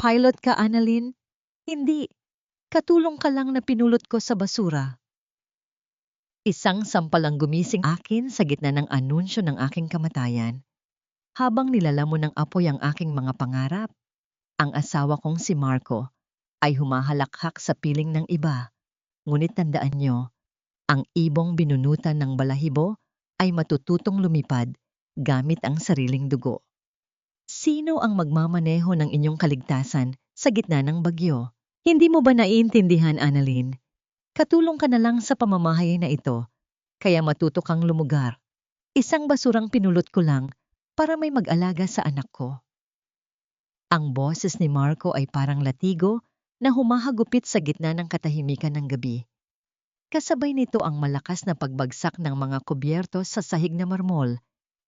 pilot ka, Annalyn? Hindi. Katulong ka lang na pinulot ko sa basura. Isang sampalang gumising akin sa gitna ng anunsyo ng aking kamatayan. Habang nilalamon ng apoy ang aking mga pangarap, ang asawa kong si Marco ay humahalakhak sa piling ng iba. Ngunit tandaan nyo, ang ibong binunutan ng balahibo ay matututong lumipad gamit ang sariling dugo. Sino ang magmamaneho ng inyong kaligtasan sa gitna ng bagyo? Hindi mo ba naiintindihan, Annalyn? Katulong ka na lang sa pamamahay na ito, kaya matuto kang lumugar. Isang basurang pinulot ko lang para may mag-alaga sa anak ko. Ang boses ni Marco ay parang latigo na humahagupit sa gitna ng katahimikan ng gabi. Kasabay nito ang malakas na pagbagsak ng mga kubyerto sa sahig na marmol,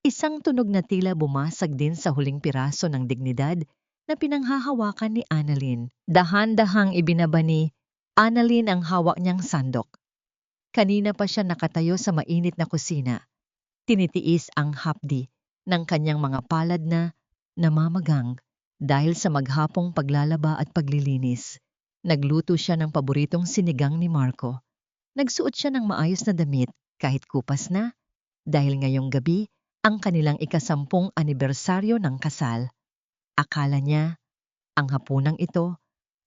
isang tunog na tila bumasag din sa huling piraso ng dignidad na pinanghahawakan ni Annalyn. Dahan-dahang ibinaba ni Annalyn ang hawak niyang sandok. Kanina pa siya nakatayo sa mainit na kusina. Tinitiis ang hapdi ng kanyang mga palad na namamagang dahil sa maghapong paglalaba at paglilinis. Nagluto siya ng paboritong sinigang ni Marco. Nagsuot siya ng maayos na damit kahit kupas na dahil ngayong gabi ang kanilang ika-10 anibersaryo ng kasal. Akala niya ang hapunang ito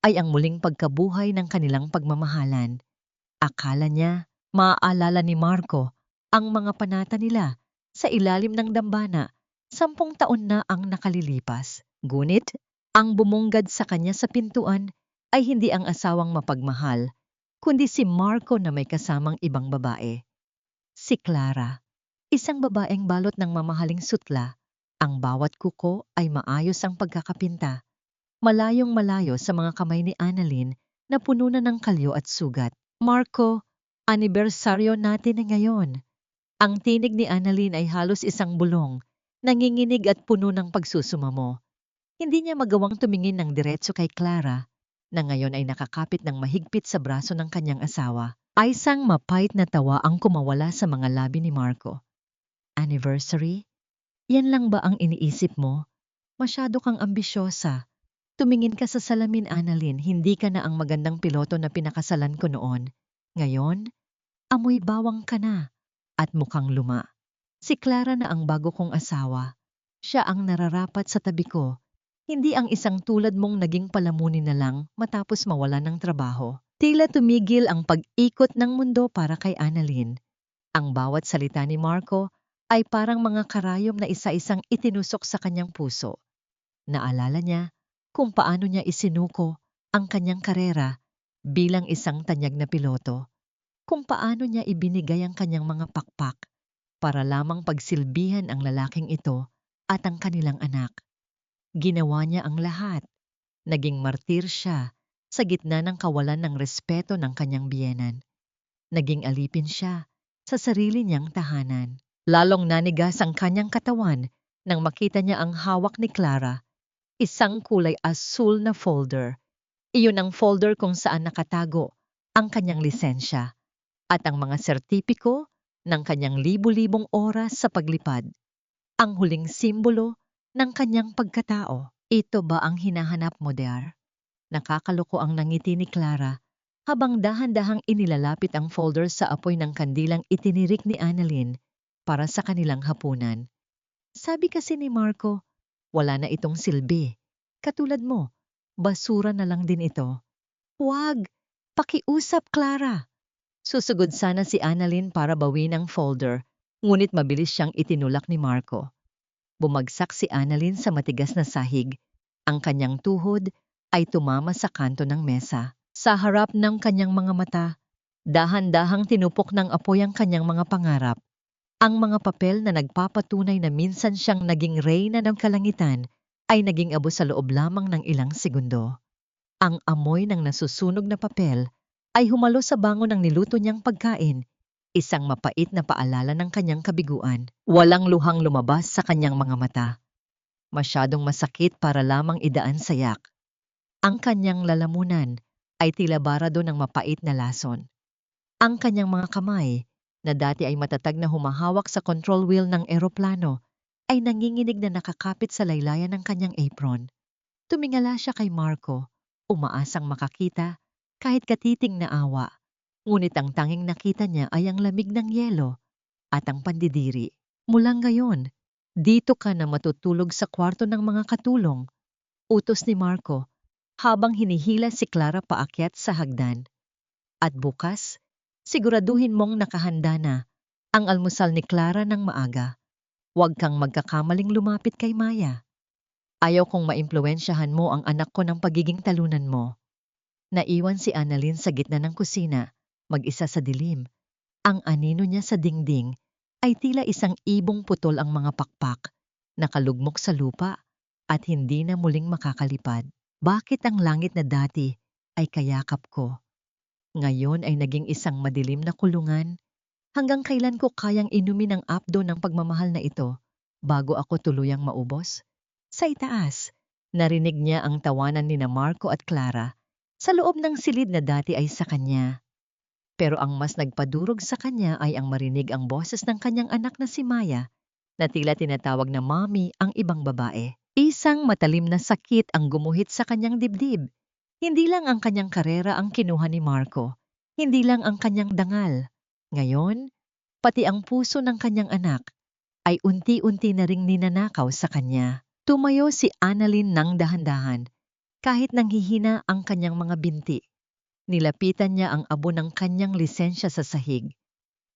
ay ang muling pagkabuhay ng kanilang pagmamahalan. Akala niya maaalala ni Marco ang mga panata nila sa ilalim ng dambana 10 taon na ang nakalilipas. Ngunit ang bumungad sa kanya sa pintuan ay hindi ang asawang mapagmahal, kundi si Marco na may kasamang ibang babae. Si Clara, isang babaeng balot ng mamahaling sutla. Ang bawat kuko ay maayos ang pagkakapinta. Malayong malayo sa mga kamay ni Annalyn na puno na ng kalyo at sugat. Marco, anibersaryo natin na ngayon. Ang tinig ni Annalyn ay halos isang bulong, nanginginig at puno ng pagsusumamo. Hindi niya magawang tumingin ng diretso kay Clara, na ngayon ay nakakapit ng mahigpit sa braso ng kanyang asawa. Ay isang mapait na tawa ang kumawala sa mga labi ni Marco. Anniversary? Yan lang ba ang iniisip mo? Masyado kang ambisyosa. Tumingin ka sa salamin, Annalyn, hindi ka na ang magandang piloto na pinakasalan ko noon. Ngayon, amoy bawang ka na at mukhang luma. Si Clara na ang bago kong asawa. Siya ang nararapat sa tabi ko, hindi ang isang tulad mong naging palamunin na lang matapos mawala ng trabaho. Tila tumigil ang pag-ikot ng mundo para kay Annalyn. Ang bawat salita ni Marco ay parang mga karayom na isa-isang itinusok sa kanyang puso. Naalala niya kung paano niya isinuko ang kanyang karera bilang isang tanyag na piloto, kung paano niya ibinigay ang kanyang mga pakpak para lamang pagsilbihan ang lalaking ito at ang kanilang anak. Ginawa niya ang lahat. Naging martir siya sa gitna ng kawalan ng respeto ng kanyang biyenan. Naging alipin siya sa sarili niyang tahanan. Lalong nanigas ang kanyang katawan nang makita niya ang hawak ni Clara, isang kulay asul na folder. Iyon ang folder kung saan nakatago ang kanyang lisensya at ang mga sertipiko ng kanyang libu-libong oras sa paglipad. Ang huling simbolo ng kanyang pagkatao. Ito ba ang hinahanap mo, dear? Nakakaloko ang nangiti ni Clara habang dahan-dahang inilalapit ang folder sa apoy ng kandilang itinirik ni Annalyn para sa kanilang hapunan. Sabi kasi ni Marco, wala na itong silbi. Katulad mo, basura na lang din ito. Huwag! Pakiusap, Clara! Susugod sana si Annalyn para bawin ang folder, ngunit mabilis siyang itinulak ni Marco. Bumagsak si Annalyn sa matigas na sahig. Ang kanyang tuhod ay tumama sa kanto ng mesa. Sa harap ng kanyang mga mata, dahan-dahang tinupok ng apoy ang kanyang mga pangarap. Ang mga papel na nagpapatunay na minsan siyang naging reyna ng kalangitan ay naging abo sa loob lamang ng ilang segundo. Ang amoy ng nasusunog na papel ay humalo sa bango ng niluto niyang pagkain, isang mapait na paalala ng kanyang kabiguan. Walang luhang lumabas sa kanyang mga mata. Masyadong masakit para lamang idaan sa yak. Ang kanyang lalamunan ay tila barado ng mapait na lason. Ang kanyang mga kamay, na dati ay matatag na humahawak sa control wheel ng eroplano, ay nanginginig na nakakapit sa laylayan ng kanyang apron. Tumingala siya kay Marco, umaasang makakita kahit katiting na awa. Ngunit ang tanging nakita niya ay ang lamig ng yelo at ang pandidiri. Mula ngayon, dito ka na matutulog sa kwarto ng mga katulong, utos ni Marco habang hinihila si Clara paakyat sa hagdan. At bukas, siguraduhin mong nakahanda na ang almusal ni Clara ng maaga. Huwag kang magkakamaling lumapit kay Maya. Ayaw kong maimpluwensyahan mo ang anak ko ng pagiging talunan mo. Naiwan si Annalyn sa gitna ng kusina, mag-isa sa dilim. Ang anino niya sa dingding ay tila isang ibong putol ang mga pakpak, nakalugmok sa lupa at hindi na muling makakalipad. Bakit ang langit na dati ay kayakap ko? Ngayon ay naging isang madilim na kulungan. Hanggang kailan ko kayang inumin ang apdo ng pagmamahal na ito bago ako tuluyang maubos? Sa itaas, narinig niya ang tawanan ni na Marco at Clara. Sa loob ng silid na dati ay sa kanya. Pero ang mas nagpadurog sa kanya ay ang marinig ang boses ng kanyang anak na si Maya na tila tinatawag na mommy ang ibang babae. Isang matalim na sakit ang gumuhit sa kanyang dibdib. Hindi lang ang kanyang karera ang kinuha ni Marco. Hindi lang ang kanyang dangal. Ngayon, pati ang puso ng kanyang anak ay unti-unti na ring ninanakaw sa kanya. Tumayo si Annalyn ng dahan-dahan kahit nanghihina ang kanyang mga binti. Nilapitan niya ang abo ng kanyang lisensya sa sahig.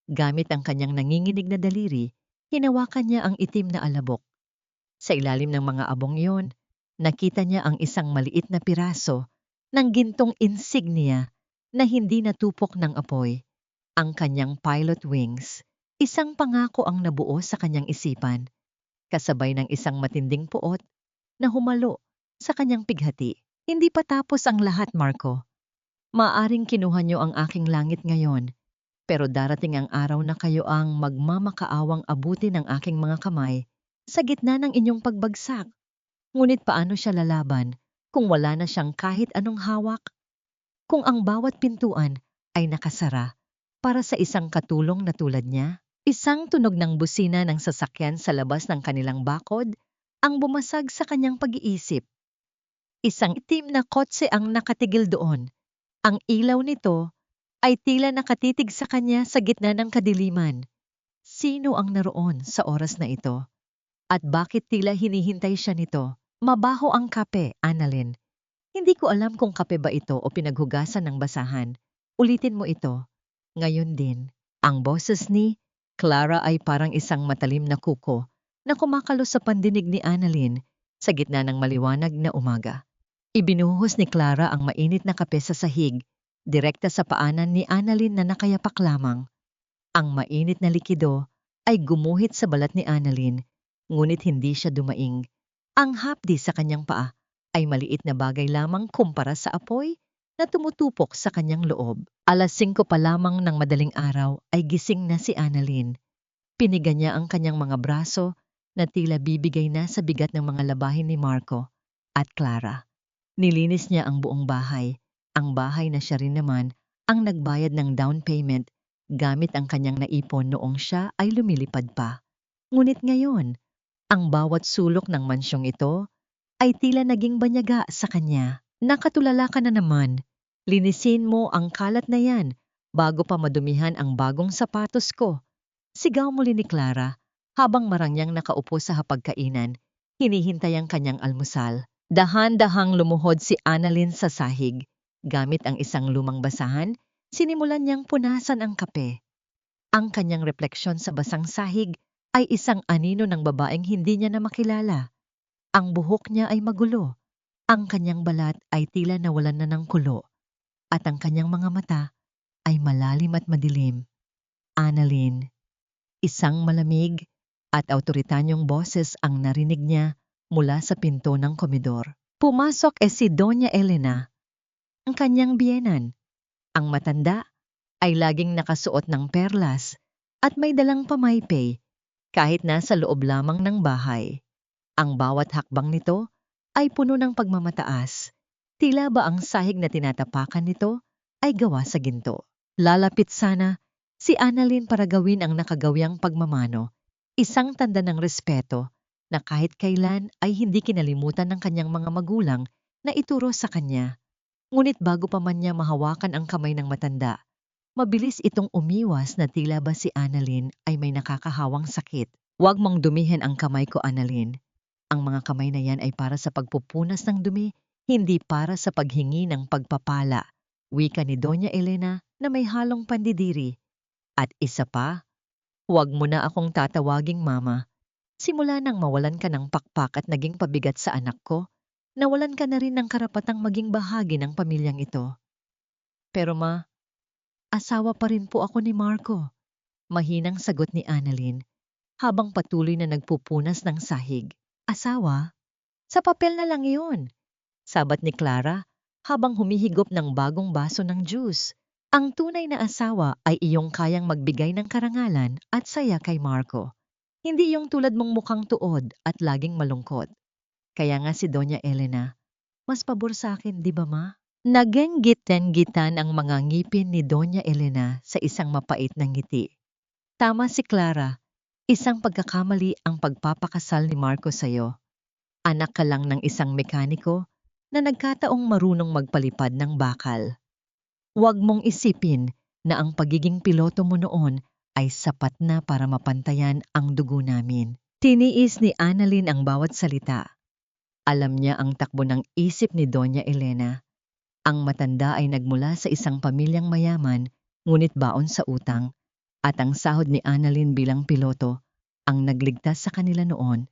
Gamit ang kanyang nanginginig na daliri, hinawakan niya ang itim na alabok. Sa ilalim ng mga abong iyon, nakita niya ang isang maliit na piraso ng gintong insignia na hindi natupok ng apoy. Ang kanyang pilot wings, isang pangako ang nabuo sa kanyang isipan, kasabay ng isang matinding puot na humalo sa kanyang pighati. Hindi pa tapos ang lahat, Marco. Maaring kinuha niyo ang aking langit ngayon, pero darating ang araw na kayo ang magmamakaawang abutin ng aking mga kamay sa gitna ng inyong pagbagsak. Ngunit paano siya lalaban kung wala na siyang kahit anong hawak? Kung ang bawat pintuan ay nakasara para sa isang katulong na tulad niya? Isang tunog ng busina ng sasakyan sa labas ng kanilang bakod ang bumasag sa kanyang pag-iisip. Isang itim na kotse ang nakatigil doon. Ang ilaw nito ay tila nakatitig sa kanya sa gitna ng kadiliman. Sino ang naroon sa oras na ito? At bakit tila hinihintay siya nito? Mabaho ang kape, Annalyn. Hindi ko alam kung kape ba ito o pinaghugasan ng basahan. Ulitin mo ito. Ngayon din, ang boses ni Clara ay parang isang matalim na kuko na kumakalo sa pandinig ni Annalyn sa gitna ng maliwanag na umaga. Ibinuhos ni Clara ang mainit na kape sa sahig, direkta sa paanan ni Annalyn na nakayapak lamang. Ang mainit na likido ay gumuhit sa balat ni Annalyn, ngunit hindi siya dumaing. Ang hapdi sa kanyang paa ay maliit na bagay lamang kumpara sa apoy na tumutupok sa kanyang loob. 5:00 pa lamang ng madaling araw ay gising na si Annalyn. Piniga niya ang kanyang mga braso na tila bibigay na sa bigat ng mga labahin ni Marco at Clara. Nilinis niya ang buong bahay, ang bahay na siya rin naman ang nagbayad ng down payment gamit ang kanyang naipon noong siya ay lumilipad pa. Ngunit ngayon, ang bawat sulok ng mansyong ito ay tila naging banyaga sa kanya. Nakatulala ka na naman. Linisin mo ang kalat na yan bago pa madumihan ang bagong sapatos ko. Sigaw muli ni Clara habang marangyang nakaupo sa hapagkainan, hinihintay ang kanyang almusal. Dahan-dahang lumuhod si Annalyn sa sahig. Gamit ang isang lumang basahan, sinimulan niyang punasan ang kape. Ang kanyang refleksyon sa basang sahig ay isang anino ng babaeng hindi niya na makilala. Ang buhok niya ay magulo. Ang kanyang balat ay tila nawalan na ng kulo. At ang kanyang mga mata ay malalim at madilim. Annalyn, isang malamig at autoritanyong boses ang narinig niya mula sa pinto ng komedor. Pumasok si Doña Elena, ang kanyang biyenan. Ang matanda ay laging nakasuot ng perlas at may dalang pamaypay kahit nasa loob lamang ng bahay. Ang bawat hakbang nito ay puno ng pagmamataas. Tila ba ang sahig na tinatapakan nito ay gawa sa ginto. Lalapit sana si Annalyn para gawin ang nakagawyang pagmamano, isang tanda ng respeto na kahit kailan ay hindi kinalimutan ng kanyang mga magulang na ituro sa kanya. Ngunit bago pa man niya mahawakan ang kamay ng matanda, mabilis itong umiwas na tila ba si Annalyn ay may nakakahawang sakit. Huwag mong dumihin ang kamay ko, Annalyn. Ang mga kamay na yan ay para sa pagpupunas ng dumi, hindi para sa paghingi ng pagpapala. Wika ni Doña Elena na may halong pandidiri. At isa pa, huwag mo na akong tatawaging mama. Simula nang mawalan ka ng pakpak at naging pabigat sa anak ko, nawalan ka na rin ng karapatang maging bahagi ng pamilyang ito. Pero ma, asawa pa rin po ako ni Marco. Mahinang sagot ni Annalyn habang patuloy na nagpupunas ng sahig. Asawa? Sa papel na lang iyon. Sabat ni Clara habang humihigop ng bagong baso ng juice. Ang tunay na asawa ay iyong kayang magbigay ng karangalan at saya kay Marco. Hindi yung tulad mong mukhang tuod at laging malungkot. Kaya nga si Doña Elena, mas pabor sa akin, di ba ma? Naging gitan-gitan ang mga ngipin ni Doña Elena sa isang mapait na ngiti. Tama si Clara, isang pagkakamali ang pagpapakasal ni Marco sa'yo. Anak ka lang ng isang mekaniko na nagkataong marunong magpalipad ng bakal. Huwag mong isipin na ang pagiging piloto mo noon ay sapat na para mapantayan ang dugo namin. Tiniis ni Annalyn ang bawat salita. Alam niya ang takbo ng isip ni Doña Elena. Ang matanda ay nagmula sa isang pamilyang mayaman, ngunit baon sa utang, at ang sahod ni Annalyn bilang piloto ang nagligtas sa kanila noon.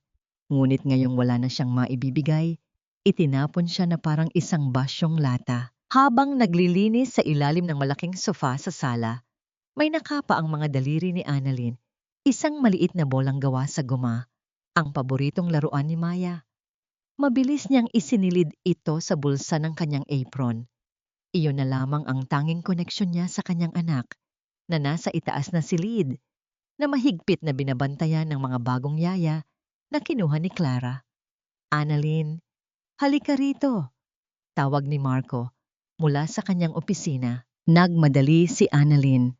Ngunit ngayong wala na siyang maibibigay, itinapon siya na parang isang basyong lata. Habang naglilinis sa ilalim ng malaking sofa sa sala, may nakapa ang mga daliri ni Annalyn, isang maliit na bolang gawa sa guma, ang paboritong laruan ni Maya. Mabilis niyang isinilid ito sa bulsa ng kanyang apron. Iyon na lamang ang tanging koneksyon niya sa kanyang anak, na nasa itaas na silid, na mahigpit na binabantayan ng mga bagong yaya na kinuha ni Clara. Annalyn, halika rito, tawag ni Marco mula sa kanyang opisina. Nagmadali si Annalyn.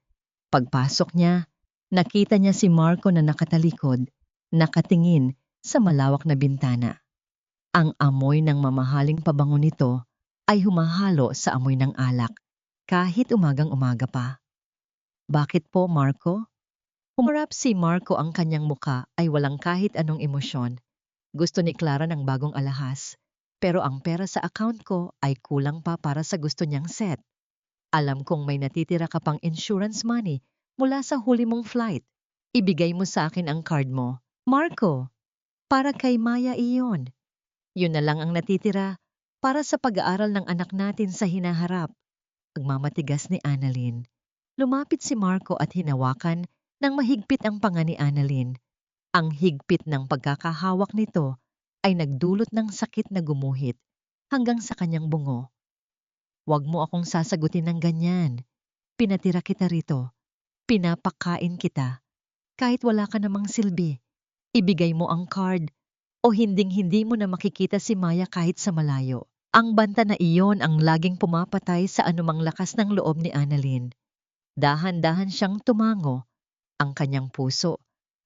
Pagpasok niya, nakita niya si Marco na nakatalikod, nakatingin sa malawak na bintana. Ang amoy ng mamahaling pabango nito ay humahalo sa amoy ng alak, kahit umagang-umaga pa. Bakit po, Marco? Humarap si Marco, ang kanyang muka ay walang kahit anong emosyon. Gusto ni Clara ng bagong alahas, pero ang pera sa account ko ay kulang pa para sa gusto niyang set. Alam kong may natitira ka pang insurance money mula sa huli mong flight. Ibigay mo sa akin ang card mo. Marco, para kay Maya iyon. Yun na lang ang natitira para sa pag-aaral ng anak natin sa hinaharap. Pagmamatigas ni Annalyn. Lumapit si Marco at hinawakan ng mahigpit ang panga ni Annalyn. Ang higpit ng pagkakahawak nito ay nagdulot ng sakit na gumuhit hanggang sa kanyang bungo. Huwag mo akong sasagutin ng ganyan. Pinatira kita rito. Pinapakain kita. Kahit wala ka namang silbi, ibigay mo ang card o hinding-hindi mo na makikita si Maya kahit sa malayo. Ang banta na iyon ang laging pumapatay sa anumang lakas ng loob ni Annalyn. Dahan-dahan siyang tumango. Ang kanyang puso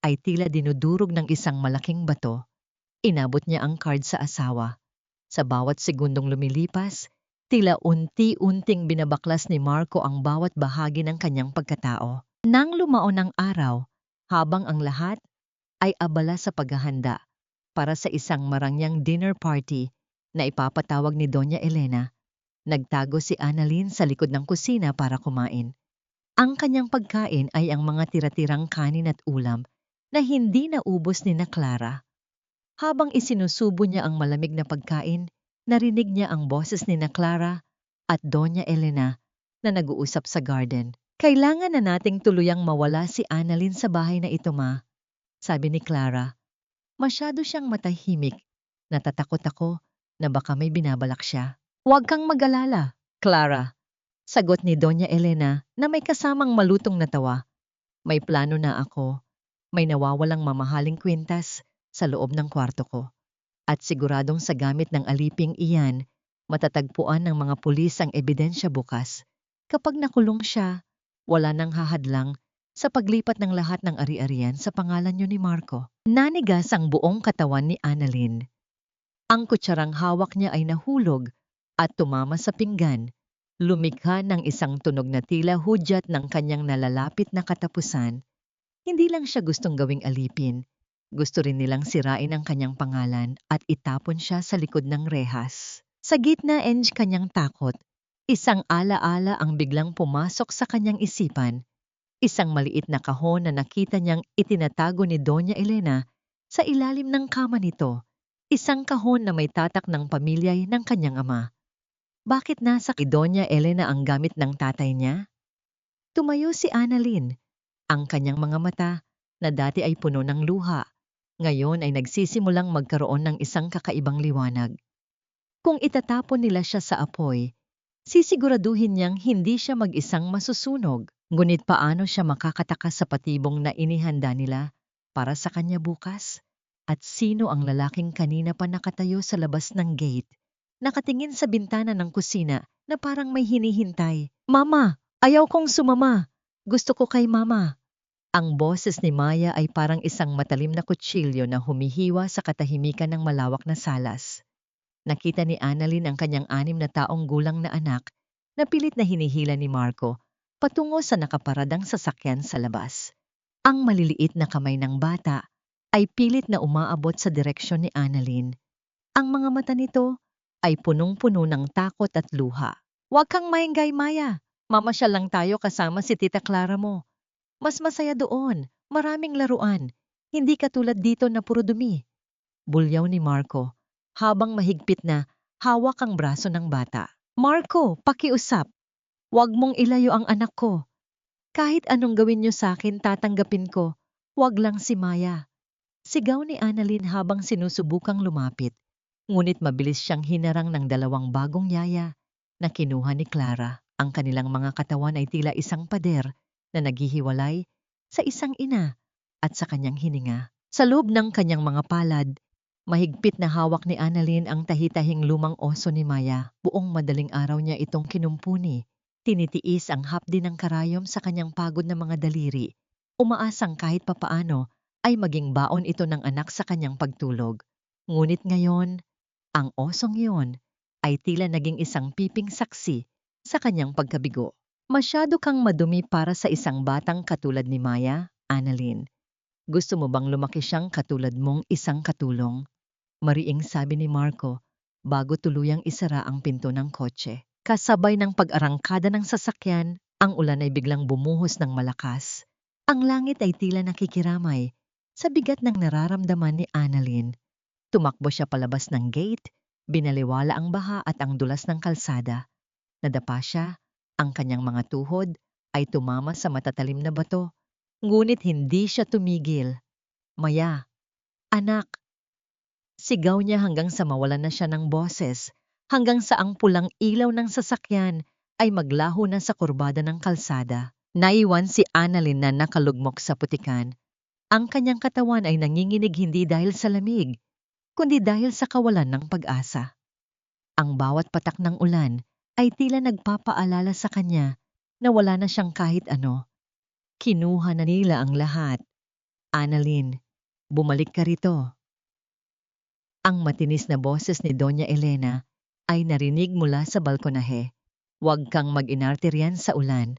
ay tila dinudurog ng isang malaking bato. Inabot niya ang card sa asawa. Sa bawat segundong lumilipas, tila unti-unting binabaklas ni Marco ang bawat bahagi ng kanyang pagkatao. Nang lumaon ang araw, habang ang lahat ay abala sa paghahanda para sa isang marangyang dinner party na ipapatawag ni Doña Elena, nagtago si Annalyn sa likod ng kusina para kumain. Ang kanyang pagkain ay ang mga tira-tirang kanin at ulam na hindi naubos ni na Clara. Habang isinusubo niya ang malamig na pagkain, narinig niya ang boses ni na Clara at Doña Elena na nag-uusap sa garden. Kailangan na nating tuluyang mawala si Annalyn sa bahay na ito, ma, sabi ni Clara. Masyado siyang matahimik. Natatakot ako na baka may binabalak siya. Huwag kang mag-alala, Clara, sagot ni Doña Elena na may kasamang malutong na tawa. May plano na ako. May nawawalang mamahaling kwintas sa loob ng kwarto ko. At siguradong sa gamit ng aliping iyan, matatagpuan ng mga pulis ang ebidensya bukas. Kapag nakulong siya, wala nang hahadlang sa paglipat ng lahat ng ari-arian sa pangalan niyo ni Marco. Nanigas ang buong katawan ni Annalyn. Ang kutsarang hawak niya ay nahulog at tumama sa pinggan, lumikha ng isang tunog na tila hudyat ng kanyang nalalapit na katapusan. Hindi lang siya gustong gawing alipin, gusto rin nilang sirain ang kanyang pangalan at itapon siya sa likod ng rehas. Sa gitna ng kanyang takot, isang alaala ang biglang pumasok sa kanyang isipan. Isang maliit na kahon na nakita niyang itinatago ni Doña Elena sa ilalim ng kama nito. Isang kahon na may tatak ng pamilyay ng kanyang ama. Bakit nasa kay Doña Elena ang gamit ng tatay niya? Tumayo si Annalyn. Ang kanyang mga mata, na dati ay puno ng luha, ngayon ay nagsisimulang magkaroon ng isang kakaibang liwanag. Kung itatapon nila siya sa apoy, sisiguraduhin niyang hindi siya mag-isang masusunog. Ngunit paano siya makakatakas sa patibong na inihanda nila para sa kanya bukas? At sino ang lalaking kanina pa nakatayo sa labas ng gate, nakatingin sa bintana ng kusina na parang may hinihintay? Mama, ayaw kong sumama. Gusto ko kay mama. Ang boses ni Maya ay parang isang matalim na kutsilyo na humihiwa sa katahimikan ng malawak na salas. Nakita ni Annalyn ang kanyang 6 na taong gulang na anak na pilit na hinihila ni Marco patungo sa nakaparadang sasakyan sa labas. Ang maliliit na kamay ng bata ay pilit na umaabot sa direksyon ni Annalyn. Ang mga mata nito ay punong-puno ng takot at luha. Huwag kang maingay, Maya. Mamasyal lang tayo kasama si Tita Clara mo. Mas masaya doon, maraming laruan. Hindi katulad dito na puro dumi. Bulyaw ni Marco, habang mahigpit na hawak ang braso ng bata. Marco, pakiusap. Huwag mong ilayo ang anak ko. Kahit anong gawin niyo sa akin, tatanggapin ko. Huwag lang si Maya. Sigaw ni Annalyn habang sinusubukang lumapit. Ngunit mabilis siyang hinarang ng 2 bagong yaya na kinuha ni Clara. Ang kanilang mga katawan ay tila isang pader na naghihiwalay sa isang ina at sa kanyang hininga. Sa loob ng kanyang mga palad, mahigpit na hawak ni Annalyn ang tahitahing lumang oso ni Maya. Buong madaling araw niya itong kinumpuni. Tinitiis ang hapdi ng karayom sa kanyang pagod na mga daliri. Umaasang kahit papaano ay maging baon ito ng anak sa kanyang pagtulog. Ngunit ngayon, ang osong iyon ay tila naging isang piping saksi sa kanyang pagkabigo. Masyado kang madumi para sa isang batang katulad ni Maya, Annalyn. Gusto mo bang lumaki siyang katulad mong isang katulong? Mariing sabi ni Marco bago tuluyang isara ang pinto ng kotse. Kasabay ng pag-arangkada ng sasakyan, ang ulan ay biglang bumuhos ng malakas. Ang langit ay tila nakikiramay sa bigat ng nararamdaman ni Annalyn. Tumakbo siya palabas ng gate, binaliwala ang baha at ang dulas ng kalsada. Nadapa siya, ang kanyang mga tuhod ay tumama sa matatalim na bato. Ngunit hindi siya tumigil. Maya, anak. Sigaw niya hanggang sa mawalan na siya ng boses, hanggang sa ang pulang ilaw ng sasakyan ay maglaho na sa kurbada ng kalsada. Naiwan si Annalyn na nakalugmok sa putikan. Ang kanyang katawan ay nanginginig hindi dahil sa lamig, kundi dahil sa kawalan ng pag-asa. Ang bawat patak ng ulan ay tila nagpapaalala sa kanya na wala na siyang kahit ano. Kinuha na nila ang lahat. Annalyn, bumalik ka rito. Ang matinis na boses ni Doña Elena ay narinig mula sa balkonahe. Huwag kang mag-inarte riyan sa ulan.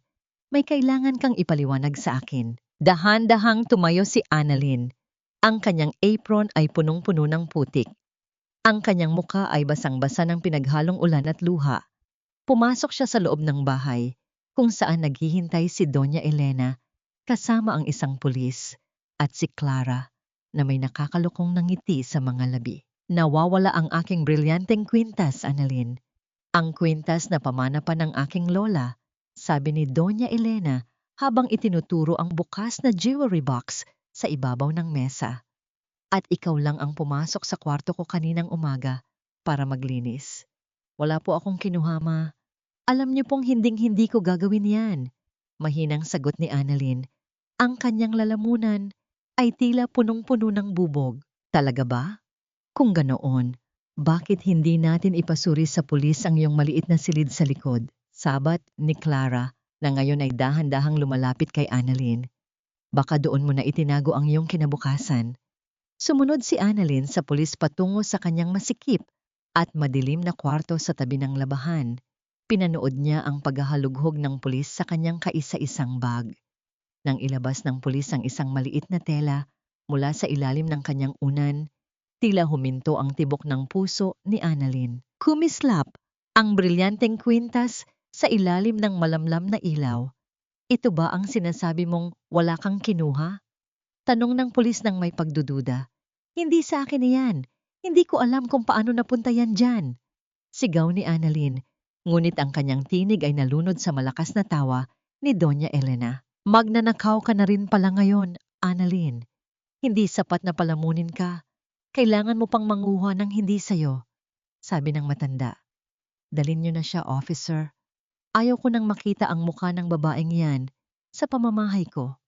May kailangan kang ipaliwanag sa akin. Dahan-dahang tumayo si Annalyn. Ang kanyang apron ay punong-puno ng putik. Ang kanyang muka ay basang-basa ng pinaghalong ulan at luha. Pumasok siya sa loob ng bahay, kung saan naghihintay si Doña Elena kasama ang isang pulis at si Clara na may nakakalukong ngiti sa mga labi. Nawawala ang aking brilyanteng kwintas, Annalyn. Ang kwintas na pamana pa ng aking lola, sabi ni Doña Elena habang itinuturo ang bukas na jewelry box sa ibabaw ng mesa. At ikaw lang ang pumasok sa kwarto ko kaninang umaga para maglinis. Wala po akong kinuha, ma. Alam niyo pong hinding-hindi ko gagawin yan. Mahinang sagot ni Annalyn. Ang kanyang lalamunan ay tila punong-puno ng bubog. Talaga ba? Kung ganoon, bakit hindi natin ipasuri sa pulis ang iyong maliit na silid sa likod? Sabat ni Clara na ngayon ay dahan-dahang lumalapit kay Annalyn. Baka doon mo na itinago ang iyong kinabukasan. Sumunod si Annalyn sa pulis patungo sa kanyang masikip at madilim na kwarto sa tabi ng labahan. Pinanood niya ang paghahalughog ng pulis sa kanyang kaisa-isang bag. Nang ilabas ng pulis ang isang maliit na tela mula sa ilalim ng kanyang unan, tila huminto ang tibok ng puso ni Annalyn. Kumislap ang brilyanteng kwintas sa ilalim ng malamlam na ilaw. Ito ba ang sinasabi mong wala kang kinuha? Tanong ng pulis ng may pagdududa. Hindi sa akin iyan. Hindi ko alam kung paano napunta yan dyan. Sigaw ni Annalyn, ngunit ang kanyang tinig ay nalunod sa malakas na tawa ni Doña Elena. Magnanakaw ka na rin pala ngayon, Annalyn. Hindi sapat na palamunin ka. Kailangan mo pang manguha ng hindi sayo, sabi ng matanda. Dalin niyo na siya, officer. Ayaw ko nang makita ang mukha ng babaeng yan sa pamamahay ko.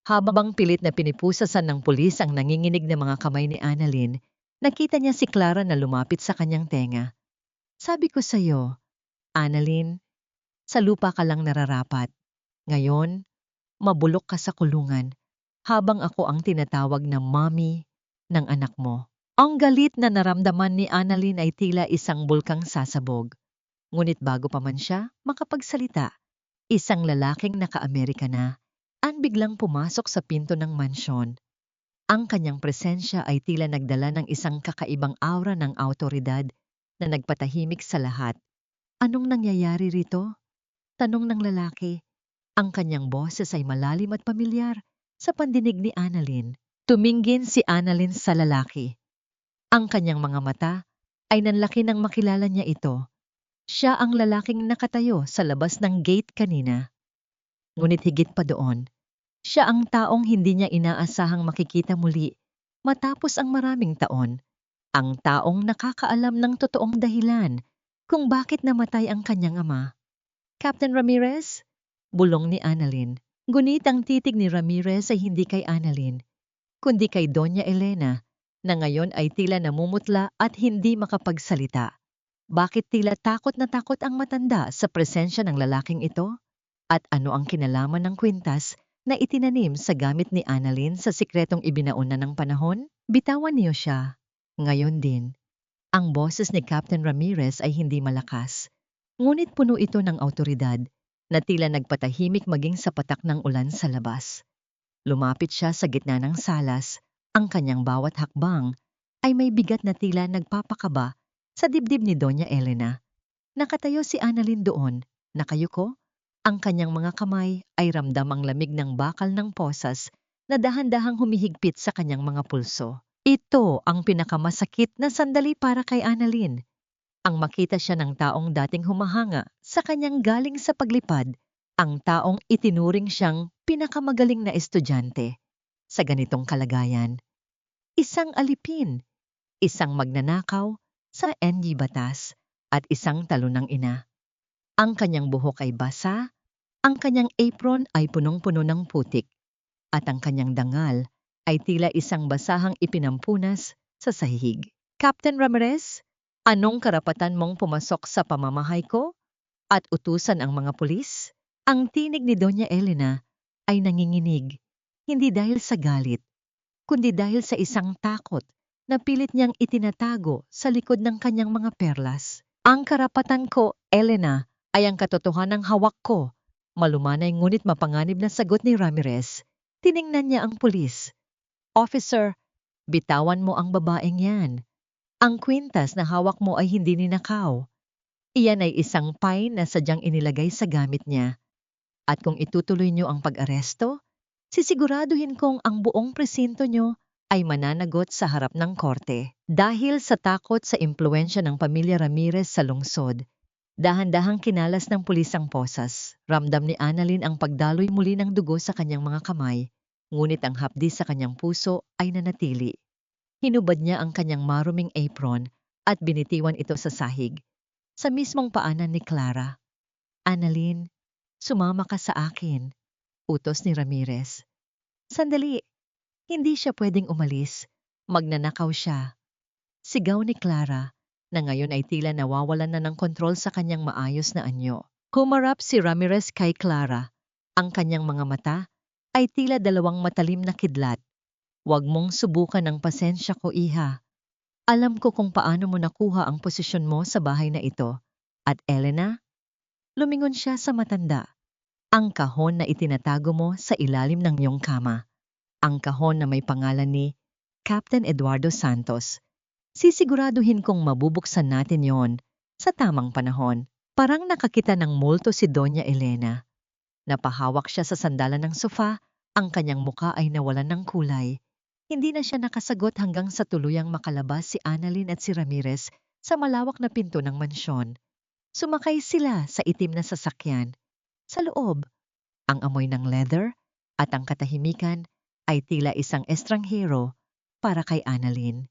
Habang pilit na pinipusasan ng pulis ang nanginginig na mga kamay ni Annalyn, nakita niya si Clara na lumapit sa kanyang tenga. Sabi ko sa'yo, Annalyn, sa lupa ka lang nararapat. Ngayon, mabulok ka sa kulungan habang ako ang tinatawag na mommy ng anak mo. Ang galit na naramdaman ni Annalyn ay tila isang bulkang sasabog. Ngunit bago pa man siya makapagsalita, isang lalaking naka-Amerika na ang biglang pumasok sa pinto ng mansyon. Ang kanyang presensya ay tila nagdala ng isang kakaibang aura ng awtoridad na nagpatahimik sa lahat. Anong nangyayari rito? Tanong ng lalaki. Ang kanyang boses ay malalim at pamilyar sa pandinig ni Annalyn. Tumingin si Annalyn sa lalaki. Ang kanyang mga mata ay nanlaki nang makilala niya ito. Siya ang lalaking nakatayo sa labas ng gate kanina. Ngunit higit pa doon, siya ang taong hindi niya inaasahang makikita muli matapos ang maraming taon. Ang taong nakakaalam ng totoong dahilan kung bakit namatay ang kanyang ama. Captain Ramirez? Bulong ni Annalyn. Ngunit ang titig ni Ramirez ay hindi kay Annalyn, kundi kay Doña Elena, na ngayon ay tila namumutla at hindi makapagsalita. Bakit tila takot na takot ang matanda sa presensya ng lalaking ito? At ano ang kinalaman ng kwintas na itinanim sa gamit ni Annalyn sa sikretong ibinauna ng panahon? Bitawan niyo siya. Ngayon din, ang boses ni Captain Ramirez ay hindi malakas. Ngunit puno ito ng awtoridad na tila nagpatahimik maging sa patak ng ulan sa labas. Lumapit siya sa gitna ng salas. Ang kanyang bawat hakbang ay may bigat na tila nagpapakaba sa dibdib ni Doña Elena. Nakatayo si Annalyn doon, nakayuko. Ang kanyang mga kamay ay ramdam ang lamig ng bakal ng posas na dahan-dahang humihigpit sa kanyang mga pulso. Ito ang pinakamasakit na sandali para kay Annalyn. Ang makita siya ng taong dating humahanga sa kanyang galing sa paglipad, ang taong itinuring siyang pinakamagaling na estudyante. Sa ganitong kalagayan, isang alipin, isang magnanakaw sa NG Batas, at isang talunang ina. Ang kanyang buhok ay basa, ang kanyang apron ay punong-puno ng putik, at ang kanyang dangal ay tila isang basahang ipinampunas sa sahig. Captain Ramirez, anong karapatan mong pumasok sa pamamahay ko at utusan ang mga pulis? Ang tinig ni Doña Elena ay nanginginig, hindi dahil sa galit, kundi dahil sa isang takot na pilit niyang itinatago sa likod ng kanyang mga perlas. Ang karapatan ko, Elena, ay ang katotohanang hawak ko. Malumanay ngunit mapanganib na sagot ni Ramirez. Tiningnan niya ang pulis. Officer, bitawan mo ang babaeng yan. Ang kwintas na hawak mo ay hindi ninakaw. Iyan ay isang fine na sadyang inilagay sa gamit niya. At kung itutuloy niyo ang pag-aresto, sisiguraduhin kong ang buong presinto niyo ay mananagot sa harap ng korte. Dahil sa takot sa impluensya ng pamilya Ramirez sa lungsod, dahan-dahang kinalas ng pulis ang posas. Ramdam ni Annalyn ang pagdaloy muli ng dugo sa kanyang mga kamay, ngunit ang hapdi sa kanyang puso ay nanatili. Hinubad niya ang kanyang maruming apron at binitiwan ito sa sahig, sa mismong paanan ni Clara. Annalyn, sumama ka sa akin, utos ni Ramirez. Sandali, hindi siya pwedeng umalis. Magnanakaw siya. Sigaw ni Clara, na ngayon ay tila nawawalan na ng kontrol sa kanyang maayos na anyo. Humarap si Ramirez kay Clara. Ang kanyang mga mata ay tila dalawang matalim na kidlat. Huwag mong subukan ang pasensya ko, iha. Alam ko kung paano mo nakuha ang posisyon mo sa bahay na ito. At Elena, lumingon siya sa matanda. Ang kahon na itinatago mo sa ilalim ng iyong kama. Ang kahon na may pangalan ni Captain Eduardo Santos. Sisiguraduhin kong mabubuksan natin yon sa tamang panahon. Parang nakakita ng multo si Doña Elena. Napahawak siya sa sandalan ng sofa, ang kanyang muka ay nawalan ng kulay. Hindi na siya nakasagot hanggang sa tuluyang makalabas si Annalyn at si Ramirez sa malawak na pinto ng mansyon. Sumakay sila sa itim na sasakyan. Sa loob, ang amoy ng leather at ang katahimikan ay tila isang estranghero para kay Annalyn.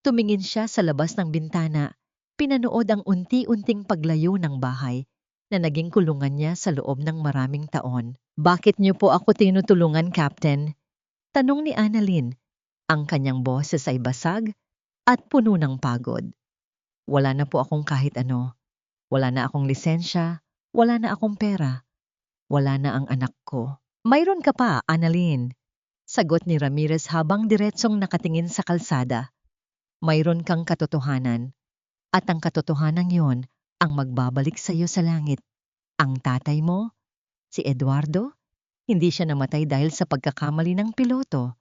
Tumingin siya sa labas ng bintana, pinanood ang unti-unting paglayo ng bahay na naging kulungan niya sa loob ng maraming taon. Bakit niyo po ako tinutulungan, Captain? Tanong ni Annalyn. Ang kanyang boses ay basag at puno ng pagod. Wala na po akong kahit ano. Wala na akong lisensya, wala na akong pera. Wala na ang anak ko. Mayroon ka pa, Annalyn. Sagot ni Ramirez habang diretsong nakatingin sa kalsada. Mayroon kang katotohanan. At ang katotohanan yon ang magbabalik sa iyo sa langit. Ang tatay mo, si Eduardo, hindi siya namatay dahil sa pagkakamali ng piloto.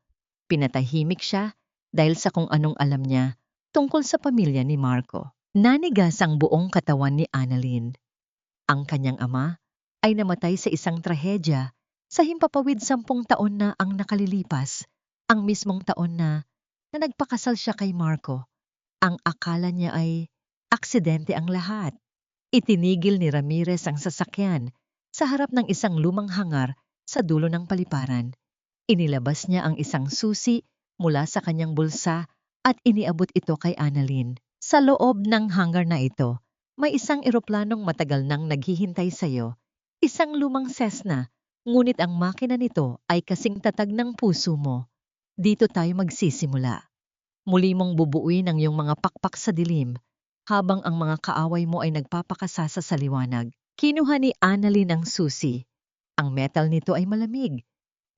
Pinatahimik siya dahil sa kung anong alam niya tungkol sa pamilya ni Marco. Nanigas ang buong katawan ni Annalyn. Ang kanyang ama ay namatay sa isang trahedya sa himpapawid 10 taon na ang nakalilipas, ang mismong taon na nagpakasal siya kay Marco. Ang akala niya ay aksidente ang lahat. Itinigil ni Ramirez ang sasakyan sa harap ng isang lumang hangar sa dulo ng paliparan. Inilabas niya ang isang susi mula sa kanyang bulsa at iniabot ito kay Annalyn. Sa loob ng hangar na ito, may isang eroplanong matagal nang naghihintay sa iyo. Isang lumang Cessna, ngunit ang makina nito ay kasing tatag ng puso mo. Dito tayo magsisimula. Muli mong bubuuin ang iyong mga pakpak sa dilim, habang ang mga kaaway mo ay nagpapakasasa sa liwanag. Kinuha ni Annalyn ang susi. Ang metal nito ay malamig,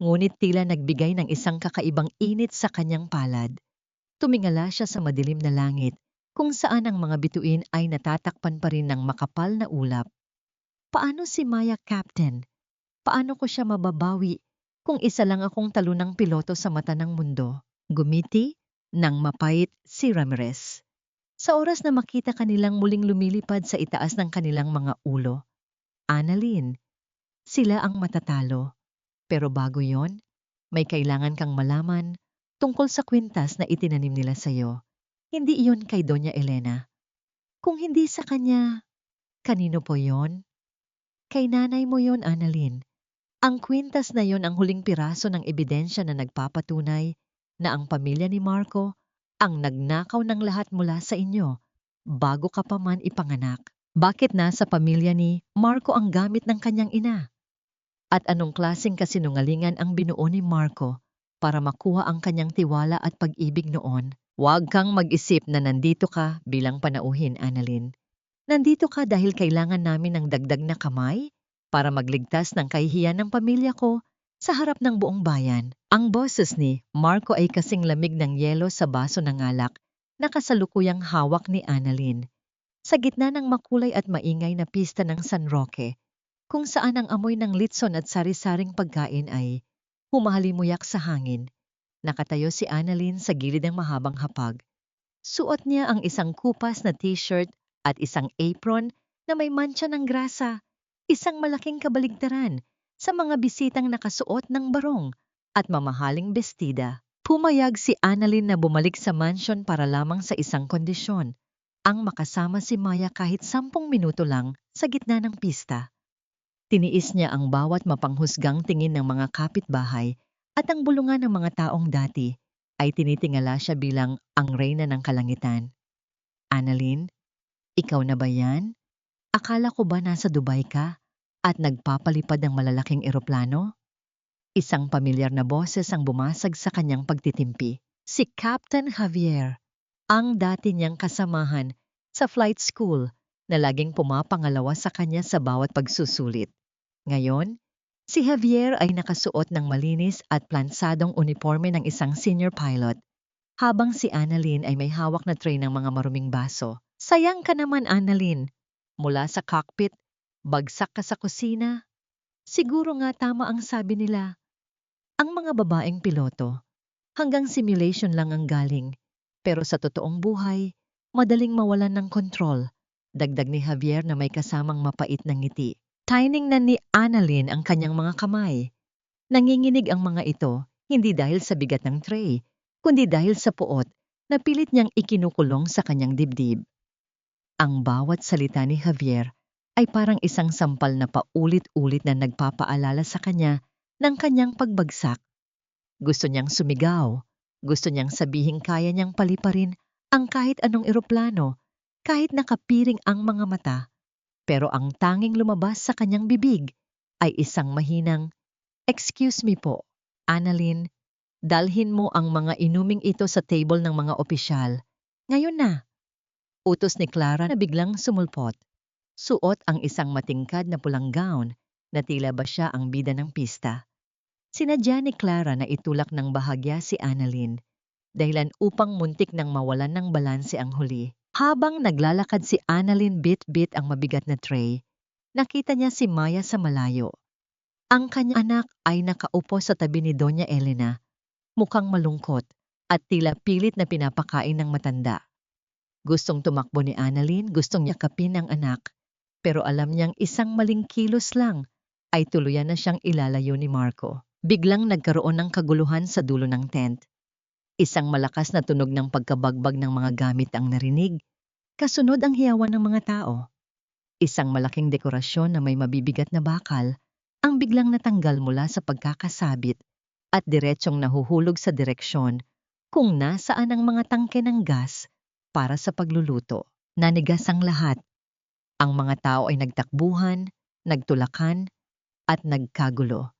ngunit tila nagbigay ng isang kakaibang init sa kanyang palad. Tumingala siya sa madilim na langit, kung saan ang mga bituin ay natatakpan pa rin ng makapal na ulap. Paano si Maya, Captain? Paano ko siya mababawi kung isa lang akong talunang piloto sa mata ng mundo? Gumiti ng mapait si Ramirez. Sa oras na makita kanilang muling lumilipad sa itaas ng kanilang mga ulo, Annalyn, sila ang matatalo. Pero bago yon, may kailangan kang malaman tungkol sa kwintas na itinanim nila sa'yo. Hindi iyon kay Doña Elena. Kung hindi sa kanya, kanino po yon? Kay nanay mo yon, Annalyn. Ang kwintas na yon ang huling piraso ng ebidensya na nagpapatunay na ang pamilya ni Marco ang nagnakaw ng lahat mula sa inyo bago ka pa man ipanganak. Bakit nasa pamilya ni Marco ang gamit ng kanyang ina? At anong klaseng kasinungalingan ang binuo ni Marco para makuha ang kanyang tiwala at pag-ibig noon? Huwag kang mag-isip na nandito ka bilang panauhin, Annalyn. Nandito ka dahil kailangan namin ng dagdag na kamay para magligtas ng kahihiyan ng pamilya ko sa harap ng buong bayan. Ang boses ni Marco ay kasing lamig ng yelo sa baso ng alak na kasalukuyang hawak ni Annalyn. Sa gitna ng makulay at maingay na pista ng San Roque, kung saan ang amoy ng litson at sari-saring pagkain ay humahalimuyak sa hangin, nakatayo si Annalyn sa gilid ng mahabang hapag. Suot niya ang isang kupas na t-shirt at isang apron na may mantsa ng grasa, isang malaking kabaligtaran sa mga bisitang nakasuot ng barong at mamahaling bestida. Pumayag si Annalyn na bumalik sa mansion para lamang sa isang kondisyon, ang makasama si Maya kahit 10 minuto lang sa gitna ng pista. Tiniis niya ang bawat mapanghusgang tingin ng mga kapitbahay at ang bulungan ng mga taong dati ay tinitingala siya bilang ang reyna ng kalangitan. Annalyn, ikaw na ba yan? Akala ko ba nasa Dubai ka at nagpapalipad ng malalaking eroplano? Isang pamilyar na boses ang bumasag sa kanyang pagtitimpi. Si Captain Javier, ang dati niyang kasamahan sa flight school na laging pumapangalawa sa kanya sa bawat pagsusulit. Ngayon, Si Javier ay nakasuot ng malinis at plansadong uniforme ng isang senior pilot, habang si Annalyn ay may hawak na tray ng mga maruming baso. Sayang ka naman, Annalyn. Mula sa cockpit, bagsak ka sa kusina. Siguro nga tama ang sabi nila. Ang mga babaeng piloto, hanggang simulation lang ang galing. Pero sa totoong buhay, madaling mawalan ng kontrol. Dagdag ni Javier na may kasamang mapait na ngiti. Tiningnan ni Annalyn ang kanyang mga kamay. Nanginginig ang mga ito, hindi dahil sa bigat ng tray, kundi dahil sa puot na pilit niyang ikinukulong sa kanyang dibdib. Ang bawat salita ni Javier ay parang isang sampal na paulit-ulit na nagpapaalala sa kanya ng kanyang pagbagsak. Gusto niyang sumigaw, gusto niyang sabihing kaya niyang paliparin ang kahit anong eroplano, kahit nakapiring ang mga mata. Pero ang tanging lumabas sa kanyang bibig ay isang mahinang, "Excuse me po, Annalyn, dalhin mo ang mga inuming ito sa table ng mga opisyal. Ngayon na." Utos ni Clara na biglang sumulpot. Suot ang isang matingkad na pulang gown na tila ba siya ang bida ng pista. Sinadya ni Clara na itulak ng bahagya si Annalyn, dahilan upang muntik nang mawalan ng balanse ang huli. Habang naglalakad si Annalyn bit-bit ang mabigat na tray, nakita niya si Maya sa malayo. Ang kanyang anak ay nakaupo sa tabi ni Doña Elena, mukhang malungkot at tila pilit na pinapakain ng matanda. Gustong tumakbo ni Annalyn, gustong yakapin ang anak, pero alam niyang isang maling kilos lang ay tuluyan na siyang ilalayo ni Marco. Biglang nagkaroon ng kaguluhan sa dulo ng tent. Isang malakas na tunog ng pagkabagbag ng mga gamit ang narinig, kasunod ang hiyawan ng mga tao. Isang malaking dekorasyon na may mabibigat na bakal ang biglang natanggal mula sa pagkakasabit at diretsyong nahuhulog sa direksyon kung nasaan ang mga tangke ng gas para sa pagluluto. Nanigas ang lahat. Ang mga tao ay nagtakbuhan, nagtulakan, at nagkagulo.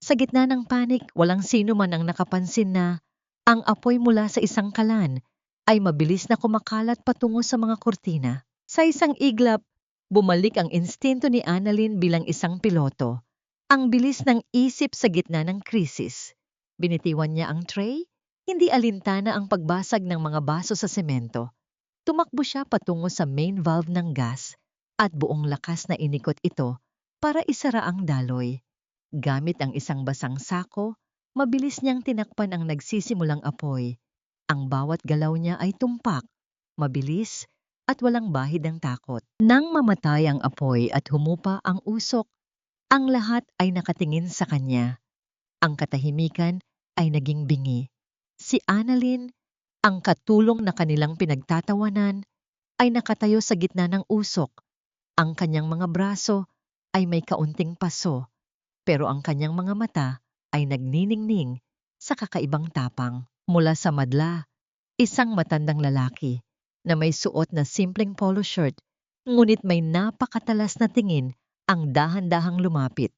Sa gitna ng panik, walang sino man ang nakapansin na ang apoy mula sa isang kalan ay mabilis na kumakalat patungo sa mga kurtina. Sa isang iglap, bumalik ang instinto ni Annalyn bilang isang piloto. Ang bilis ng isip sa gitna ng krisis. Binitiwan niya ang tray, hindi alintana ang pagbasag ng mga baso sa semento. Tumakbo siya patungo sa main valve ng gas at buong lakas na inikot ito para isara ang daloy. Gamit ang isang basang sako, mabilis niyang tinakpan ang nagsisimulang apoy. Ang bawat galaw niya ay tumpak, mabilis, at walang bahid ng takot. Nang mamatay ang apoy at humupa ang usok, ang lahat ay nakatingin sa kanya. Ang katahimikan ay naging bingi. Si Annalyn, ang katulong na kanilang pinagtatawanan, ay nakatayo sa gitna ng usok. Ang kanyang mga braso ay may kaunting paso, pero ang kanyang mga mata ay nagniningning sa kakaibang tapang. Mula sa madla, isang matandang lalaki na may suot na simpleng polo shirt, ngunit may napakatalas na tingin ang dahan-dahang lumapit.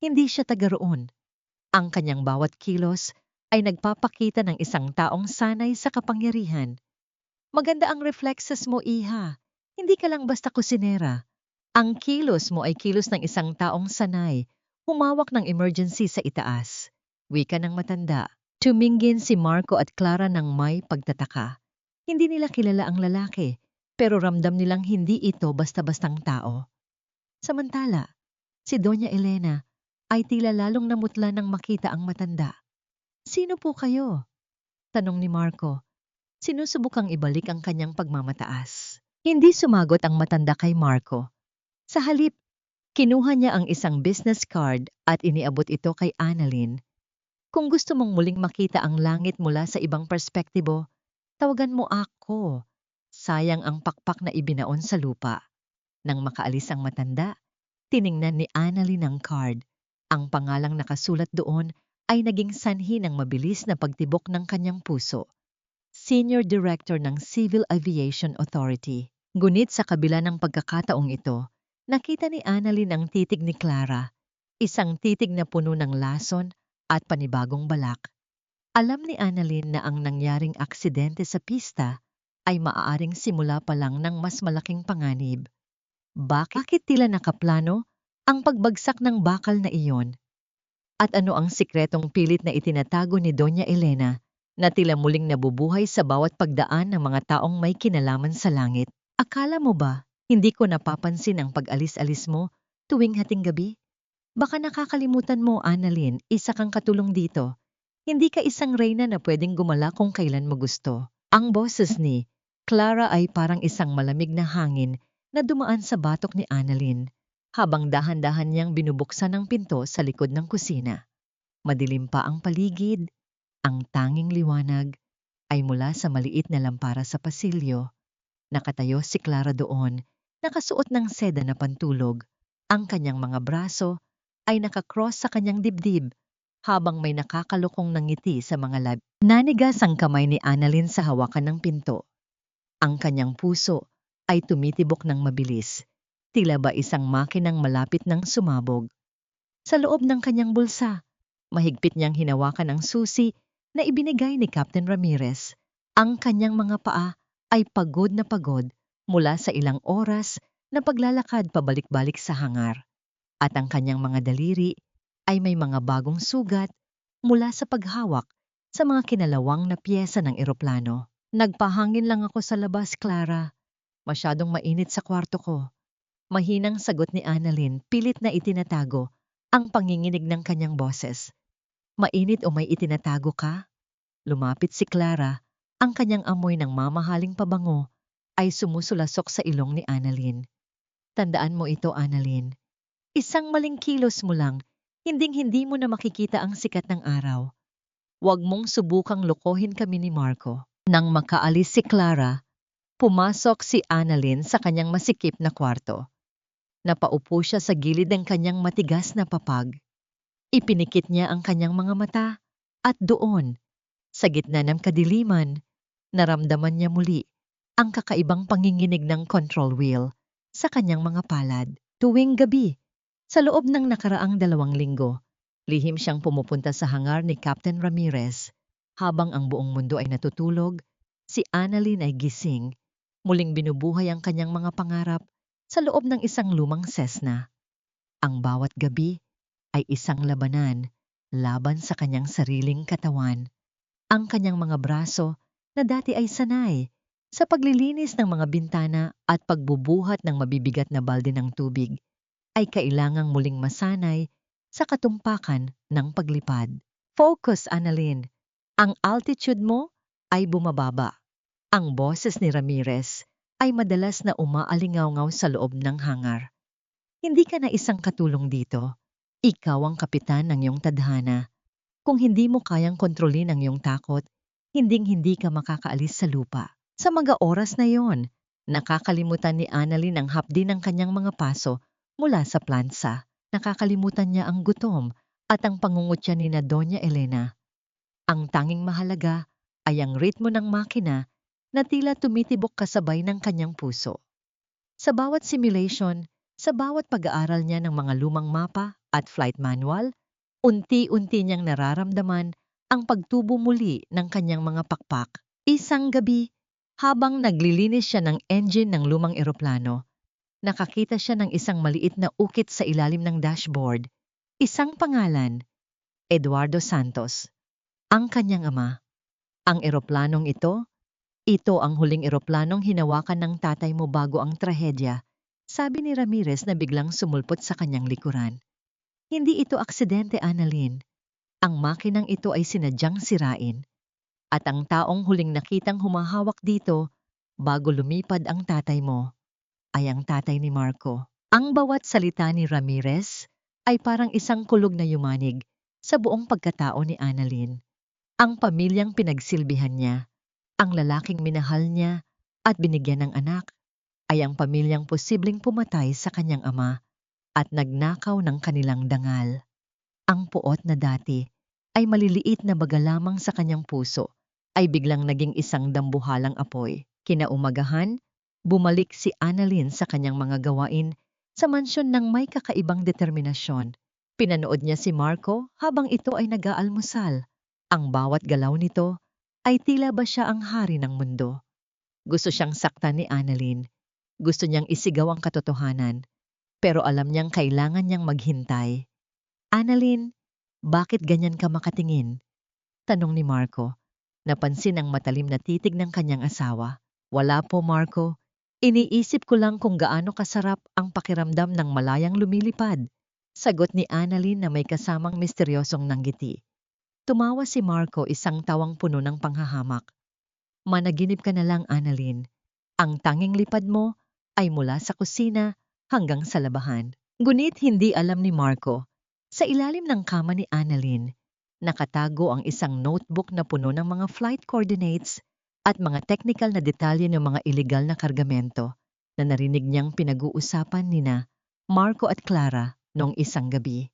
Hindi siya taga roon. Ang kanyang bawat kilos ay nagpapakita ng isang taong sanay sa kapangyarihan. "Maganda ang reflexes mo, iha. Hindi ka lang basta kusinera. Ang kilos mo ay kilos ng isang taong sanay, humawak ng emergency sa itaas." Wika ng matanda. Tumingin si Marco at Clara ng may pagtataka. Hindi nila kilala ang lalaki, pero ramdam nilang hindi ito basta-bastang tao. Samantala, si Doña Elena ay tila lalong namutla nang makita ang matanda. "Sino po kayo?" tanong ni Marco. Sinusubukang ibalik ang kanyang pagmamataas. Hindi sumagot ang matanda kay Marco. Sa halip, kinuha niya ang isang business card at iniabot ito kay Annalyn. "Kung gusto mong muling makita ang langit mula sa ibang perspektibo, tawagan mo ako." Sayang ang pakpak na ibinaon sa lupa. Nang makaalis ang matanda, tiningnan ni Annalyn ang card. Ang pangalang nakasulat doon ay naging sanhi ng mabilis na pagtibok ng kanyang puso. Senior Director ng Civil Aviation Authority. Ngunit sa kabila ng pagkakataong ito, nakita ni Annalyn ang titig ni Clara, isang titig na puno ng lason at panibagong balak. Alam ni Annalyn na ang nangyaring aksidente sa pista ay maaaring simula pa lang ng mas malaking panganib. Bakit tila nakaplano ang pagbagsak ng bakal na iyon? At ano ang sikretong pilit na itinatago ni Doña Elena na tila muling nabubuhay sa bawat pagdaan ng mga taong may kinalaman sa langit? Akala mo ba hindi ko napapansin ang pag-alis-alis mo tuwing hating gabi? Baka nakakalimutan mo, Annalyn, isa kang katulong dito. Hindi ka isang reyna na pwedeng gumala kung kailan mo gusto. Ang boses ni Clara ay parang isang malamig na hangin na dumaan sa batok ni Annalyn habang dahan-dahan niyang binubuksan ang pinto sa likod ng kusina. Madilim pa ang paligid, ang tanging liwanag ay mula sa maliit na lampara sa pasilyo. Nakatayo si Clara doon, nakasuot ng seda na pantulog. Ang kanyang mga braso ay nakakross sa kanyang dibdib habang may nakakalukong ngiti sa mga labi. Nanigas ang kamay ni Annalyn sa hawakan ng pinto. Ang kanyang puso ay tumitibok ng mabilis, tila ba isang makinang malapit ng sumabog. Sa loob ng kanyang bulsa, mahigpit niyang hinawakan ang susi na ibinigay ni Captain Ramirez. Ang kanyang mga paa ay pagod na pagod mula sa ilang oras na paglalakad pabalik-balik sa hangar. At ang kanyang mga daliri ay may mga bagong sugat mula sa paghawak sa mga kinalawang na piyesa ng eroplano. Nagpahangin lang ako sa labas, Clara. Masyadong mainit sa kwarto ko. Mahinang sagot ni Annalyn, pilit na itinatago ang panginginig ng kanyang boses. Mainit o may itinatago ka? Lumapit si Clara, ang kanyang amoy ng mamahaling pabango ay sumusulasok sa ilong ni Annalyn. Tandaan mo ito, Annalyn. Isang maling kilos mo lang, hinding-hindi mo na makikita ang sikat ng araw. Huwag mong subukang lokohin kami ni Marco. Nang makaalis si Clara, pumasok si Annalyn sa kanyang masikip na kwarto. Napaupo siya sa gilid ng kanyang matigas na papag. Ipinikit niya ang kanyang mga mata at doon, sa gitna ng kadiliman, naramdaman niya muli ang kakaibang panginginig ng control wheel sa kanyang mga palad. Tuwing gabi, sa loob ng nakaraang 2 linggo, lihim siyang pumupunta sa hangar ni Captain Ramirez. Habang ang buong mundo ay natutulog, si Annalyn ay gising, muling binubuhay ang kanyang mga pangarap sa loob ng isang lumang Cessna. Ang bawat gabi ay isang labanan laban sa kanyang sariling katawan. Ang kanyang mga braso na dati ay sanay sa paglilinis ng mga bintana at pagbubuhat ng mabibigat na balde ng tubig ay kailangang muling masanay sa katumpakan ng paglipad. Focus, Annalyn. Ang altitude mo ay bumababa. Ang boses ni Ramirez ay madalas na umaalingaw-ngaw sa loob ng hangar. Hindi ka na isang katulong dito. Ikaw ang kapitan ng iyong tadhana. Kung hindi mo kayang kontrolin ang iyong takot, hinding-hindi ka makakaalis sa lupa. Sa mga oras na yon, nakakalimutan ni Annalyn ang hapdi ng kanyang mga paso mula sa plansa. Nakakalimutan niya ang gutom at ang pangungutya ni na Doña Elena. Ang tanging mahalaga ay ang ritmo ng makina na tila tumitibok kasabay ng kanyang puso. Sa bawat simulation, sa bawat pag-aaral niya ng mga lumang mapa at flight manual, unti-unti niyang nararamdaman ang pagtubo muli ng kanyang mga pakpak. Isang gabi, habang naglilinis siya ng engine ng lumang eroplano, nakakita siya ng isang maliit na ukit sa ilalim ng dashboard. Isang pangalan, Eduardo Santos. Ang kanyang ama. Ang eroplanong ito ang huling eroplanong hinawakan ng tatay mo bago ang trahedya, sabi ni Ramirez na biglang sumulpot sa kanyang likuran. Hindi ito aksidente, Annalyn. Ang makinang ito ay sinadyang sirain. At ang taong huling nakitang humahawak dito bago lumipad ang tatay mo ay ang tatay ni Marco. Ang bawat salita ni Ramirez ay parang isang kulog na yumanig sa buong pagkatao ni Annalyn. Ang pamilyang pinagsilbihan niya, ang lalaking minahal niya at binigyan ng anak, ay ang pamilyang posibleng pumatay sa kanyang ama at nagnakaw ng kanilang dangal. Ang puot na dati ay maliliit na baga lamang sa kanyang puso ay biglang naging isang dambuhalang apoy. Kinaumagahan, bumalik si Annalyn sa kanyang mga gawain sa mansyon ng may kakaibang determinasyon. Pinanood niya si Marco habang ito ay nag-aalmusal. Ang bawat galaw nito ay tila ba siya ang hari ng mundo. Gusto siyang saktan ni Annalyn. Gusto niyang isigaw ang katotohanan. Pero alam niyang kailangan niyang maghintay. Annalyn, Bakit ganyan ka makatingin? Tanong ni Marco. Napansin ang matalim na titig ng kanyang asawa. Wala po, Marco. Iniisip ko lang kung gaano kasarap ang pakiramdam ng malayang lumilipad. Sagot ni Annalyn na may kasamang misteryosong nanggiti. Tumawa si Marco, isang tawang puno ng panghahamak. Managinip ka na lang, Annalyn. Ang tanging lipad mo ay mula sa kusina hanggang sa labahan. Ngunit hindi alam ni Marco, sa ilalim ng kama ni Annalyn, nakatago ang isang notebook na puno ng mga flight coordinates at mga technical na detalye ng mga iligal na kargamento na narinig niyang pinag-uusapan nina Marco at Clara noong isang gabi.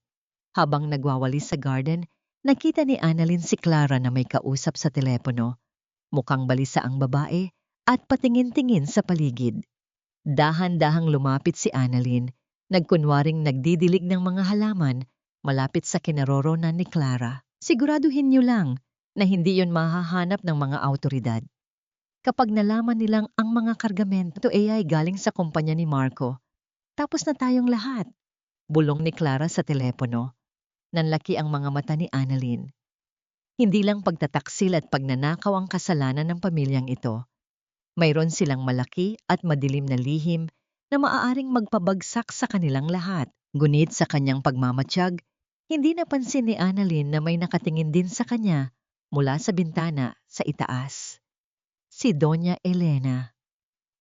Habang nagwawalis sa garden, nakita ni Annalyn si Clara na may kausap sa telepono. Mukhang balisa ang babae at patingin-tingin sa paligid. Dahan-dahang lumapit si Annalyn, nagkunwaring nagdidilig ng mga halaman malapit sa kinaroroonan ni Clara. Siguraduhin niyo lang na hindi yon mahahanap ng mga autoridad. Kapag nalaman nilang ang mga kargamento ay galing sa kumpanya ni Marco, tapos na tayong lahat. Bulong ni Clara sa telepono. Nanlaki ang mga mata ni Annalyn. Hindi lang pagtataksil at pagnanakaw ang kasalanan ng pamilyang ito. Mayroon silang malaki at madilim na lihim na maaaring magpabagsak sa kanilang lahat. Ngunit sa kanyang pagmamatiyag, hindi napansin ni Annalyn na may nakatingin din sa kanya mula sa bintana sa itaas. Si Doña Elena.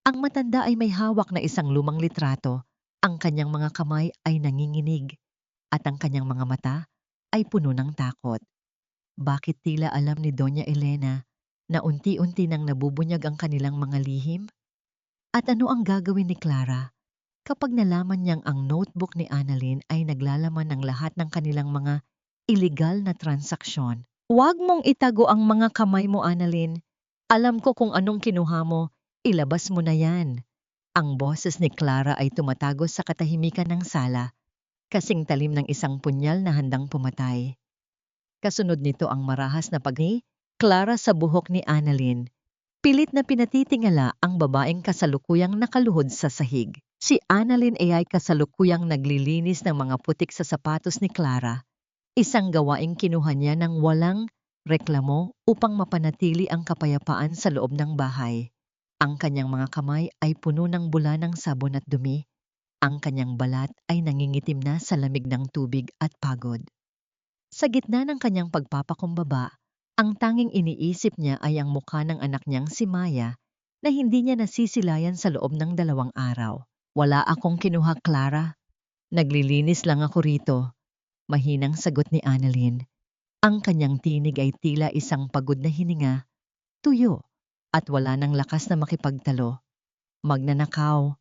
Ang matanda ay may hawak na isang lumang litrato. Ang kanyang mga kamay ay nanginginig at ang kanyang mga mata ay puno ng takot. Bakit tila alam ni Doña Elena na unti-unti nang nabubunyag ang kanilang mga lihim? At ano ang gagawin ni Clara kapag nalaman niyang ang notebook ni Annalyn ay naglalaman ng lahat ng kanilang mga illegal na transaksyon? Huwag mong itago ang mga kamay mo, Annalyn. Alam ko kung anong kinuha mo, ilabas mo na yan. Ang boses ni Clara ay tumatagos sa katahimikan ng sala, kasing talim ng isang punyal na handang pumatay. Kasunod nito ang marahas na pagni Clara sa buhok ni Annalyn. Pilit na pinatitingala ang babaeng kasalukuyang nakaluhod sa sahig. Si Annalyn ay kasalukuyang naglilinis ng mga putik sa sapatos ni Clara. Isang gawaing kinuha niya ng walang reklamo upang mapanatili ang kapayapaan sa loob ng bahay. Ang kanyang mga kamay ay puno ng bula ng sabon at dumi. Ang kanyang balat ay nangingitim na sa lamig ng tubig at pagod. Sa gitna ng kanyang pagpapakumbaba, ang tanging iniisip niya ay ang mukha ng anak niyang si Maya na hindi niya nasisilayan sa loob ng 2 araw. Wala akong kinuha, Clara. Naglilinis lang ako rito. Mahinang sagot ni Annalyn. Ang kanyang tinig ay tila isang pagod na hininga, tuyo, at wala ng lakas na makipagtalo. Magnanakaw.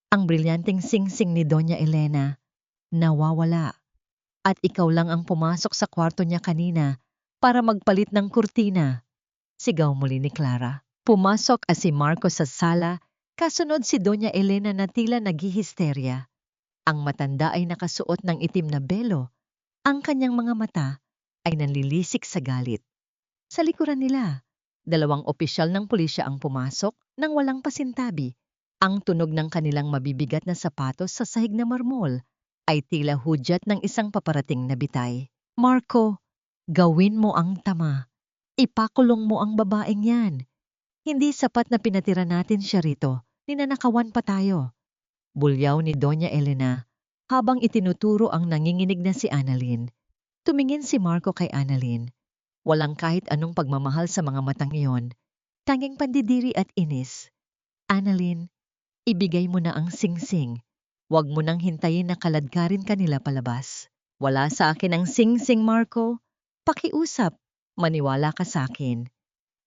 Ang brilyanteng singsing ni Doña Elena nawawala. At ikaw lang ang pumasok sa kwarto niya kanina para magpalit ng kurtina. Sigaw muli ni Clara. Pumasok si Marco sa sala, kasunod si Doña Elena na tila naghihisterya. Ang matanda ay nakasuot ng itim na belo. Ang kanyang mga mata ay nanlilisik sa galit. Sa likuran nila, 2 opisyal ng pulisya ang pumasok nang walang pasintabi. Ang tunog ng kanilang mabibigat na sapatos sa sahig na marmol ay tila hudyat ng isang paparating na bitay. Marco, gawin mo ang tama. Ipakulong mo ang babaeng yan. Hindi sapat na pinatira natin siya rito. Ninanakawan pa tayo. Bulyaw ni Doña Elena habang itinuturo ang nanginginig na si Annalyn. Tumingin si Marco kay Annalyn. Walang kahit anong pagmamahal sa mga matang iyon. Tanging pandidiri at inis. Annalyn, ibigay mo na ang singsing. Huwag mo nang hintayin na kaladkarin kanila palabas. Wala sa akin ang singsing, Marco. Pakiusap, maniwala ka sa akin.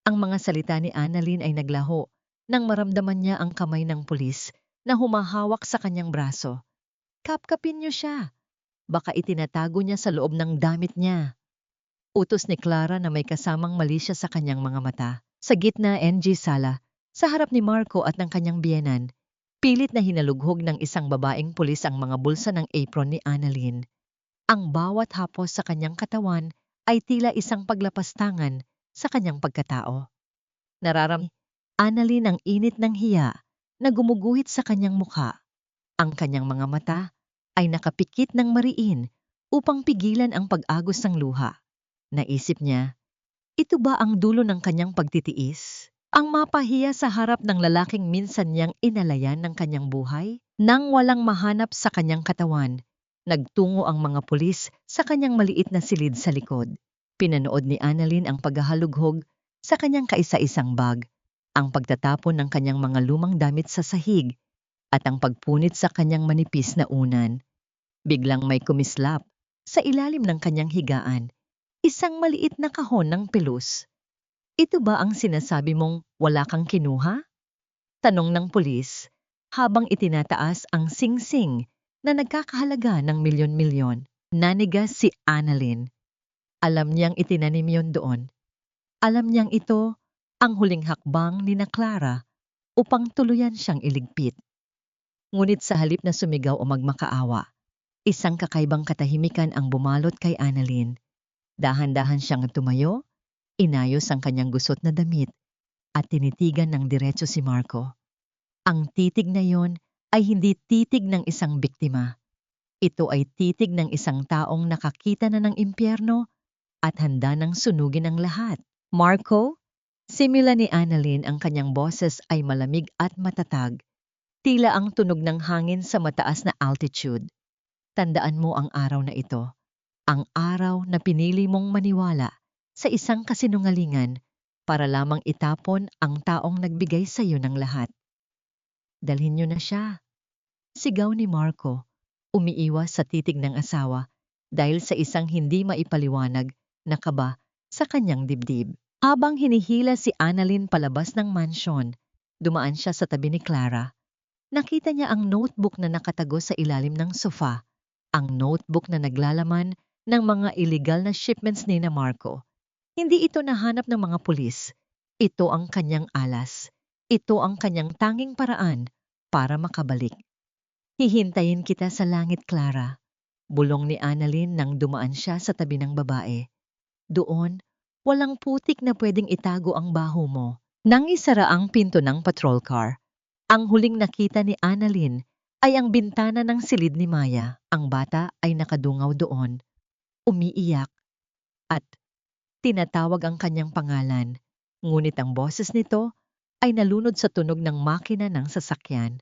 Ang mga salita ni Annalyn ay naglaho nang maramdaman niya ang kamay ng pulis na humahawak sa kanyang braso. Kapkapin niyo siya. Baka itinatago niya sa loob ng damit niya. Utos ni Clara na may kasamang mali siya sa kanyang mga mata. Sa gitna NG sala, sa harap ni Marco at ng kanyang biyenan, pilit na hinalughog ng isang babaeng pulis ang mga bulsa ng apron ni Annalyn. Ang bawat hapos sa kanyang katawan ay tila isang paglapastangan sa kanyang pagkatao. Annalyn ang init ng hiya na gumuguhit sa kanyang mukha. Ang kanyang mga mata ay nakapikit ng mariin upang pigilan ang pag-agos ng luha. Naisip niya, ito ba ang dulo ng kanyang pagtitiis? Ang mapahiya sa harap ng lalaking minsan niyang inalayan ng kanyang buhay? Nang walang mahanap sa kanyang katawan, nagtungo ang mga pulis sa kanyang maliit na silid sa likod. Pinanood ni Annalyn ang paghahalughog sa kanyang kaisa-isang bag, ang pagtatapon ng kanyang mga lumang damit sa sahig, at ang pagpunit sa kanyang manipis na unan. Biglang may kumislap sa ilalim ng kanyang higaan, isang maliit na kahon ng pelus. Ito ba ang sinasabi mong wala kang kinuha? Tanong ng pulis habang itinataas ang singsing na nagkakahalaga ng milyon-milyon. Nanigas si Annalyn. Alam niyang itinanim yon doon. Alam niyang ito ang huling hakbang ni na Clara upang tuluyan siyang iligpit. Ngunit sa halip na sumigaw o magmakaawa, isang kakaibang katahimikan ang bumalot kay Annalyn. Dahan-dahan siyang tumayo, inayos ang kanyang gusot na damit, at tinitigan ng diretso si Marco. Ang titig na yon ay hindi titig ng isang biktima. Ito ay titig ng isang taong nakakita na ng impyerno at handa ng sunugin ang lahat. Marco? Simula ni Annalyn, ang kanyang boses ay malamig at matatag. Tila ang tunog ng hangin sa mataas na altitude. Tandaan mo ang araw na ito. Ang araw na pinili mong maniwala sa isang kasinungalingan para lamang itapon ang taong nagbigay sa iyo ng lahat. Dalhin niyo na siya. Sigaw ni Marco, umiiwas sa titig ng asawa dahil sa isang hindi maipaliwanag na kaba sa kanyang dibdib. Habang hinihila si Annalyn palabas ng mansyon, dumaan siya sa tabi ni Clara. Nakita niya ang notebook na nakatago sa ilalim ng sofa, ang notebook na naglalaman ng mga illegal na shipments ni na Marco. Hindi ito nahanap ng mga pulis. Ito ang kanyang alas. Ito ang kanyang tanging paraan para makabalik. Hihintayin kita sa langit, Clara. Bulong ni Annalyn nang dumaan siya sa tabi ng babae. Doon, walang putik na pwedeng itago ang baho mo. Nang isara ang pinto ng patrol car, ang huling nakita ni Annalyn ay ang bintana ng silid ni Maya. Ang bata ay nakadungaw doon, umiiyak, at tinatawag ang kanyang pangalan. Ngunit ang boses nito ay nalunod sa tunog ng makina ng sasakyan.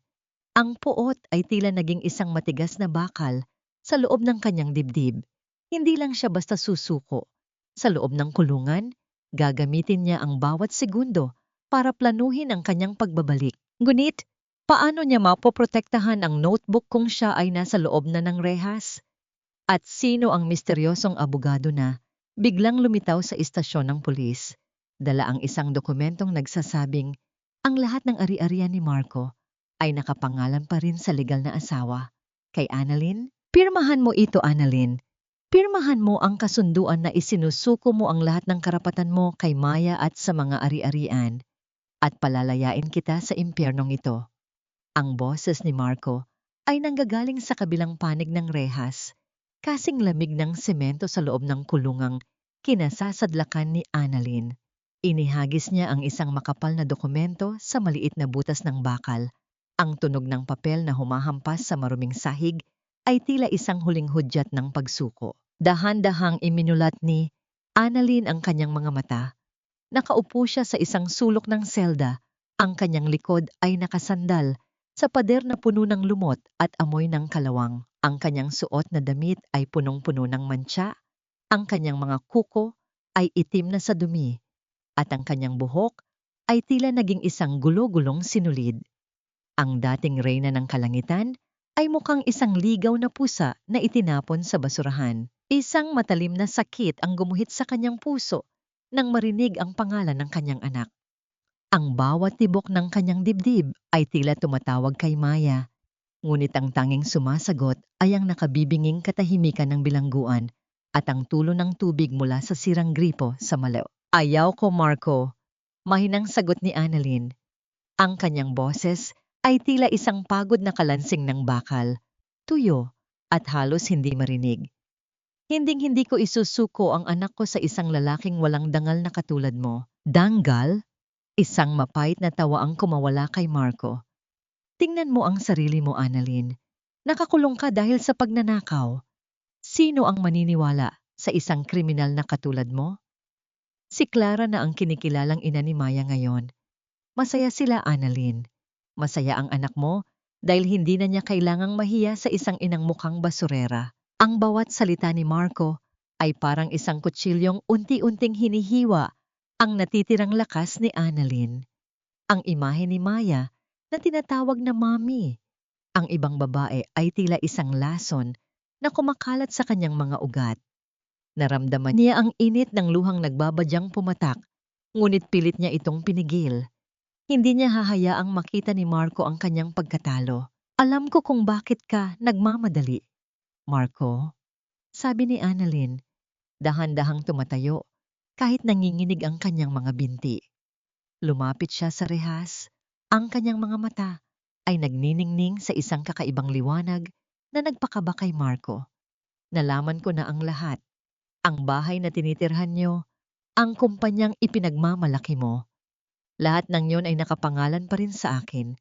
Ang puot ay tila naging isang matigas na bakal sa loob ng kanyang dibdib. Hindi lang siya basta susuko. Sa loob ng kulungan, gagamitin niya ang bawat segundo para planuhin ang kanyang pagbabalik. Ngunit, paano niya mapoprotektahan ang notebook kung siya ay nasa loob na ng rehas? At sino ang misteryosong abogado na biglang lumitaw sa istasyon ng pulis? Dala ang isang dokumentong nagsasabing ang lahat ng ari-arian ni Marco ay nakapangalan pa rin sa legal na asawa. Kay Annalyn, pirmahan mo ito, Annalyn. Pirmahan mo ang kasunduan na isinusuko mo ang lahat ng karapatan mo kay Maya at sa mga ari-arian, at palalayain kita sa impyernong ito. Ang boses ni Marco ay nanggagaling sa kabilang panig ng rehas, kasing lamig ng semento sa loob ng kulungang kinasasadlakan ni Annalyn. Inihagis niya ang isang makapal na dokumento sa maliit na butas ng bakal. Ang tunog ng papel na humahampas sa maruming sahig ay tila isang huling hudyat ng pagsuko. Dahan-dahang iminulat ni Annalyn ang kanyang mga mata. Nakaupo siya sa isang sulok ng selda. Ang kanyang likod ay nakasandal sa pader na puno ng lumot at amoy ng kalawang. Ang kanyang suot na damit ay punong-puno ng mantsa. Ang kanyang mga kuko ay itim na sa dumi. At ang kanyang buhok ay tila naging isang gulo-gulong sinulid. Ang dating reyna ng kalangitan ay mukhang isang ligaw na pusa na itinapon sa basurahan. Isang matalim na sakit ang gumuhit sa kanyang puso nang marinig ang pangalan ng kanyang anak. Ang bawat tibok ng kanyang dibdib ay tila tumatawag kay Maya, ngunit ang tanging sumasagot ay ang nakabibinging katahimikan ng bilangguan at ang tulo ng tubig mula sa sirang gripo sa malaw. Ayaw ko, Marco. Mahinang sagot ni Annalyn. Ang kanyang boses ay tila isang pagod na kalansing ng bakal, tuyo, at halos hindi marinig. Hinding-hindi ko isusuko ang anak ko sa isang lalaking walang dangal na katulad mo. Danggal? Isang mapait na tawa ang kumawala kay Marco. Tingnan mo ang sarili mo, Annalyn. Nakakulong ka dahil sa pagnanakaw. Sino ang maniniwala sa isang kriminal na katulad mo? Si Clara na ang kinikilalang ina ni Maya ngayon. Masaya sila, Annalyn. Masaya ang anak mo dahil hindi na niya kailangang mahiya sa isang inang mukhang basurera. Ang bawat salita ni Marco ay parang isang kutsilyong unti-unting hinihiwa ang natitirang lakas ni Annalyn. Ang imahe ni Maya na tinatawag na Mommy. Ang ibang babae ay tila isang lason na kumakalat sa kanyang mga ugat. Naramdaman niya ang init ng luhang nagbabadyang pumatak, ngunit pilit niya itong pinigil. Hindi niya hahayaang makita ni Marco ang kanyang pagkatalo. Alam ko kung bakit ka nagmamadali, Marco, sabi ni Annalyn, dahan-dahang tumatayo kahit nanginginig ang kanyang mga binti. Lumapit siya sa rehas. Ang kanyang mga mata ay nagniningning sa isang kakaibang liwanag na nagpakaba kay Marco. Nalaman ko na ang lahat. Ang bahay na tinitirhan niyo, ang kumpanyang ipinagmamalaki mo. Lahat ng yon ay nakapangalan pa rin sa akin.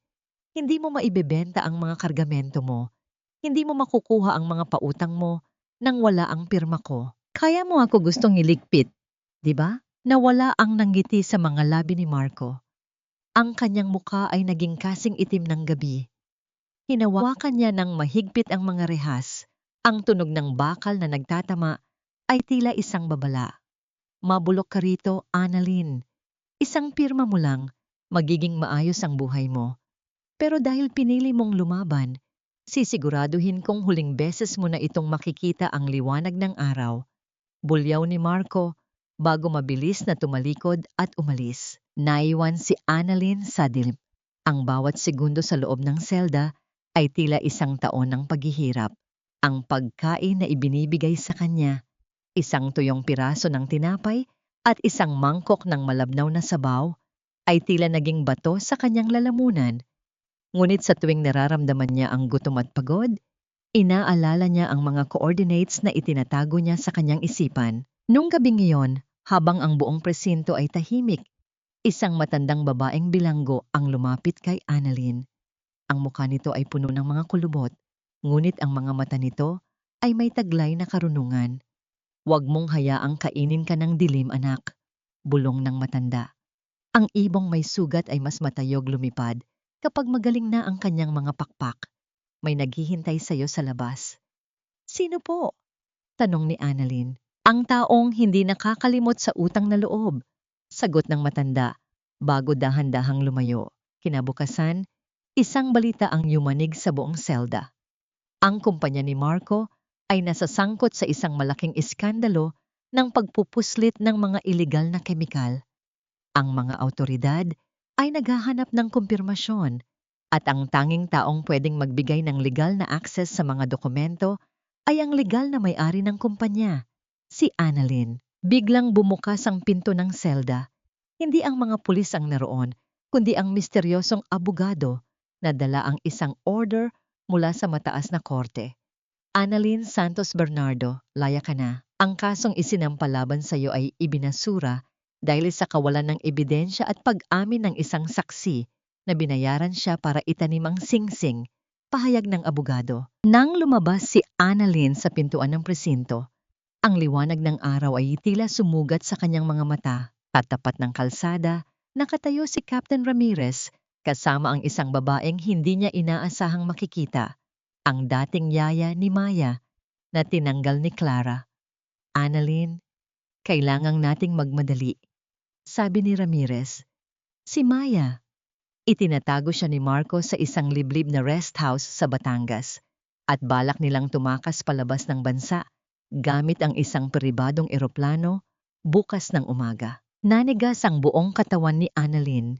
Hindi mo maibebenta ang mga kargamento mo. Hindi mo makukuha ang mga pautang mo nang wala ang pirma ko. Kaya mo ako gustong iligpit, di ba? Nawala ang nanggiti sa mga labi ni Marco. Ang kanyang muka ay naging kasing itim ng gabi. Hinawakan niya ng mahigpit ang mga rehas. Ang tunog ng bakal na nagtatama ay tila isang babala. Mabulok ka rito, Annalyn. Isang pirma mo lang, magiging maayos ang buhay mo. Pero dahil pinili mong lumaban, sisiguraduhin kong huling beses mo na itong makikita ang liwanag ng araw. Bulyaw ni Marco bago mabilis na tumalikod at umalis. Naiwan si Annalyn sa dilim. Ang bawat segundo sa loob ng selda ay tila isang taon ng paghihirap. Ang pagkain na ibinibigay sa kanya, isang tuyong piraso ng tinapay at isang mangkok ng malabnaw na sabaw, ay tila naging bato sa kanyang lalamunan. Ngunit sa tuwing nararamdaman niya ang gutom at pagod, inaalala niya ang mga coordinates na itinatago niya sa kanyang isipan. Nung gabing iyon, habang ang buong presinto ay tahimik, isang matandang babaeng bilanggo ang lumapit kay Annalyn. Ang mukha nito ay puno ng mga kulubot, ngunit ang mga mata nito ay may taglay na karunungan. Huwag mong hayaang kainin ka ng dilim, anak, bulong ng matanda. Ang ibong may sugat ay mas matayog lumipad kapag magaling na ang kanyang mga pakpak. May naghihintay sa'yo sa labas. Sino po? Tanong ni Annalyn. Ang taong hindi nakakalimot sa utang na loob, sagot ng matanda, bago dahan-dahang lumayo. Kinabukasan, isang balita ang yumanig sa buong selda. Ang kumpanya ni Marco ay nasasangkot sa isang malaking iskandalo ng pagpupuslit ng mga ilegal na kemikal. Ang mga awtoridad ay naghahanap ng kumpirmasyon at ang tanging taong pwedeng magbigay ng legal na access sa mga dokumento ay ang legal na may-ari ng kumpanya, si Annalyn. Biglang bumukas ang pinto ng selda. Hindi ang mga pulis ang naroon, kundi ang misteryosong abogado na dala ang isang order mula sa mataas na korte. Annalyn Santos Bernardo, laya ka na. Ang kasong isinampalaban sa iyo ay ibinasura dahil sa kawalan ng ebidensya at pag-amin ng isang saksi na binayaran siya para itanim ang singsing, pahayag ng abogado. Nang lumabas si Annalyn sa pintuan ng presinto, ang liwanag ng araw ay tila sumugat sa kanyang mga mata. Tapat ng kalsada, nakatayo si Captain Ramirez kasama ang isang babaeng hindi niya inaasahang makikita, ang dating yaya ni Maya na tinanggal ni Clara. Annalyn, kailangang nating magmadali, sabi ni Ramirez. Si Maya. Itinatago siya ni Marco sa isang liblib na rest house sa Batangas at balak nilang tumakas palabas ng bansa gamit ang isang pribadong eroplano bukas ng umaga. Nanigas ang buong katawan ni Annalyn.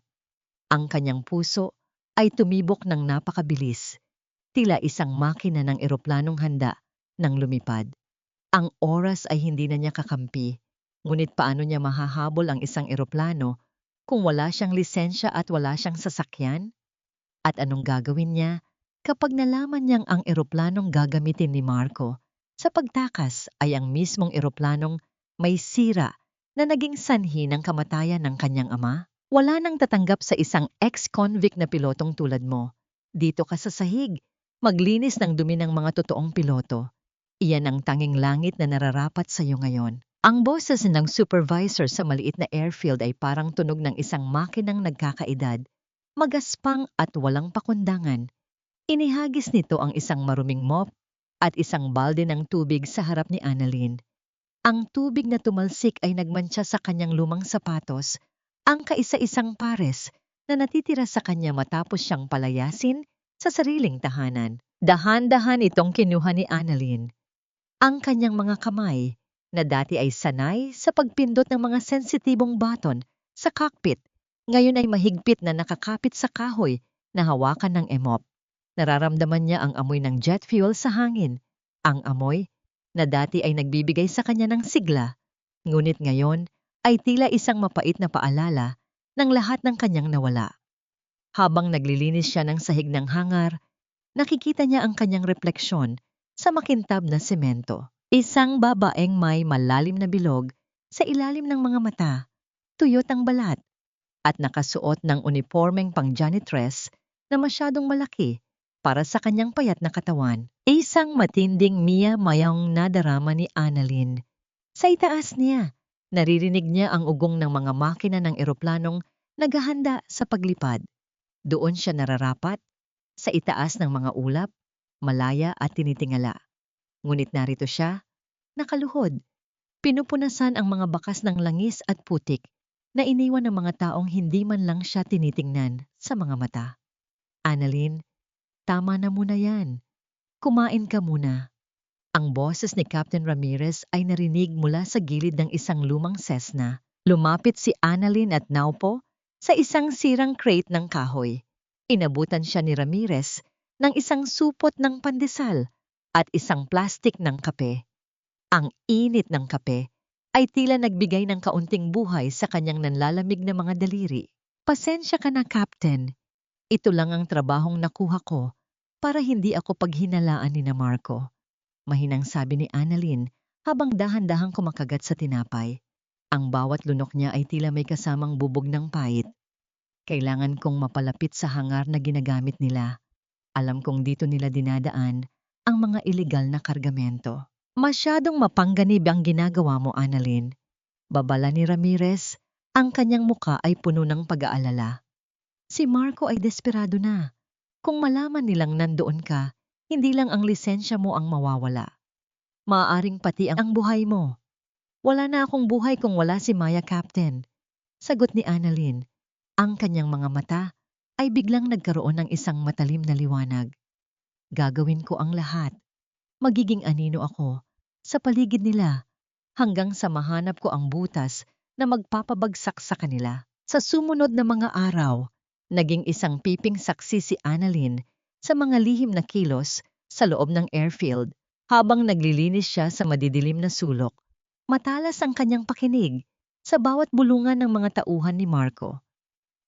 Ang kanyang puso ay tumibok ng napakabilis, tila isang makina ng eroplanong handa nang lumipad. Ang oras ay hindi na niya kakampi, ngunit paano niya mahahabol ang isang eroplano kung wala siyang lisensya at wala siyang sasakyan? At anong gagawin niya kapag nalaman niyang ang eroplanong gagamitin ni Marco sa pagtakas ay ang mismong eroplanong may sira na naging sanhi ng kamatayan ng kanyang ama? Wala nang tatanggap sa isang ex-convict na pilotong tulad mo. Dito ka sa sahig, maglinis ng dumi ng mga totoong piloto. Iyan ang tanging langit na nararapat sa iyo ngayon. Ang boses ng supervisor sa maliit na airfield ay parang tunog ng isang makinang nagkakaedad, magaspang at walang pakundangan. Inihagis nito ang isang maruming mop at isang balde ng tubig sa harap ni Annalyn. Ang tubig na tumalsik ay nagmantsa sa kanyang lumang sapatos, ang kaisa-isang pares na natitira sa kanya matapos siyang palayasin sa sariling tahanan. Dahan-dahan itong kinuha ni Annalyn. Ang kanyang mga kamay, na dati ay sanay sa pagpindot ng mga sensitibong button sa cockpit, ngayon ay mahigpit na nakakapit sa kahoy na hawakan ng emop. Nararamdaman niya ang amoy ng jet fuel sa hangin. Ang amoy na dati ay nagbibigay sa kanya ng sigla, ngunit ngayon ay tila isang mapait na paalala ng lahat ng kanyang nawala. Habang naglilinis siya ng sahig ng hangar, nakikita niya ang kanyang refleksyon sa makintab na semento. Isang babaeng may malalim na bilog sa ilalim ng mga mata, tuyot ang balat, at nakasuot ng uniformeng pang-janitress na masyadong malaki para sa kanyang payat na katawan. Isang matinding mayang nadarama ni Annalyn. Sa itaas niya, naririnig niya ang ugong ng mga makina ng eroplanong naghahanda sa paglipad. Doon siya nararapat, sa itaas ng mga ulap, malaya at tinitingala. Ngunit narito siya, nakaluhod, pinupunasan ang mga bakas ng langis at putik na iniwan ng mga taong hindi man lang siya tinitingnan sa mga mata. Annalyn, tama na muna yan. Kumain ka muna. Ang boses ni Captain Ramirez ay narinig mula sa gilid ng isang lumang Cessna. Lumapit si Annalyn at naupo sa isang sirang crate ng kahoy. Inabutan siya ni Ramirez ng isang supot ng pandesal at isang plastik ng kape. Ang init ng kape ay tila nagbigay ng kaunting buhay sa kanyang nanlalamig na mga daliri. Pasensya ka na, Captain. Ito lang ang trabahong nakuha ko para hindi ako paghinalaan ni na Marco. Mahinang sabi ni Annalyn habang dahan-dahang kumakagat sa tinapay. Ang bawat lunok niya ay tila may kasamang bubog ng pait. Kailangan kong mapalapit sa hangar na ginagamit nila. Alam kong dito nila dinadaan ang mga ilegal na kargamento. Masyadong mapangganib ang ginagawa mo, Annalyn. Babala ni Ramirez, ang kanyang muka ay puno ng pag-aalala. Si Marco ay desperado na. Kung malaman nilang nandoon ka, hindi lang ang lisensya mo ang mawawala. Maaaring pati ang buhay mo. Wala na akong buhay kung wala si Maya, Captain. Sagot ni Annalyn. Ang kanyang mga mata ay biglang nagkaroon ng isang matalim na liwanag. Gagawin ko ang lahat. Magiging anino ako sa paligid nila hanggang sa mahanap ko ang butas na magpapabagsak sa kanila. Sa sumunod na mga araw, naging isang piping saksi si Annalyn sa mga lihim na kilos sa loob ng airfield habang naglilinis siya sa madidilim na sulok. Matalas ang kanyang pakinig sa bawat bulungan ng mga tauhan ni Marco.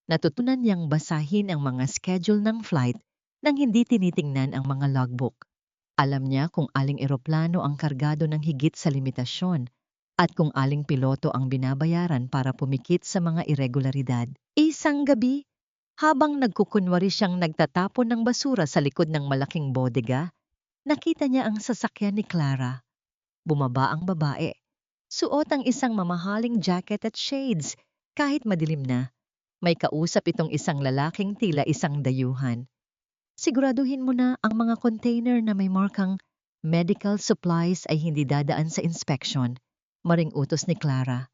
Natutunan niyang basahin ang mga schedule ng flight nang hindi tinitingnan ang mga logbook. Alam niya kung aling eroplano ang kargado ng higit sa limitasyon at kung aling piloto ang binabayaran para pumikit sa mga irregularidad. Isang gabi, habang nagkukunwari siyang nagtatapon ng basura sa likod ng malaking bodega, nakita niya ang sasakyan ni Clara. Bumaba ang babae. Suot ang isang mamahaling jacket at shades kahit madilim na. May kausap itong isang lalaking tila isang dayuhan. Siguraduhin mo na ang mga container na may markang medical supplies ay hindi dadaan sa inspection. Maring utos ni Clara.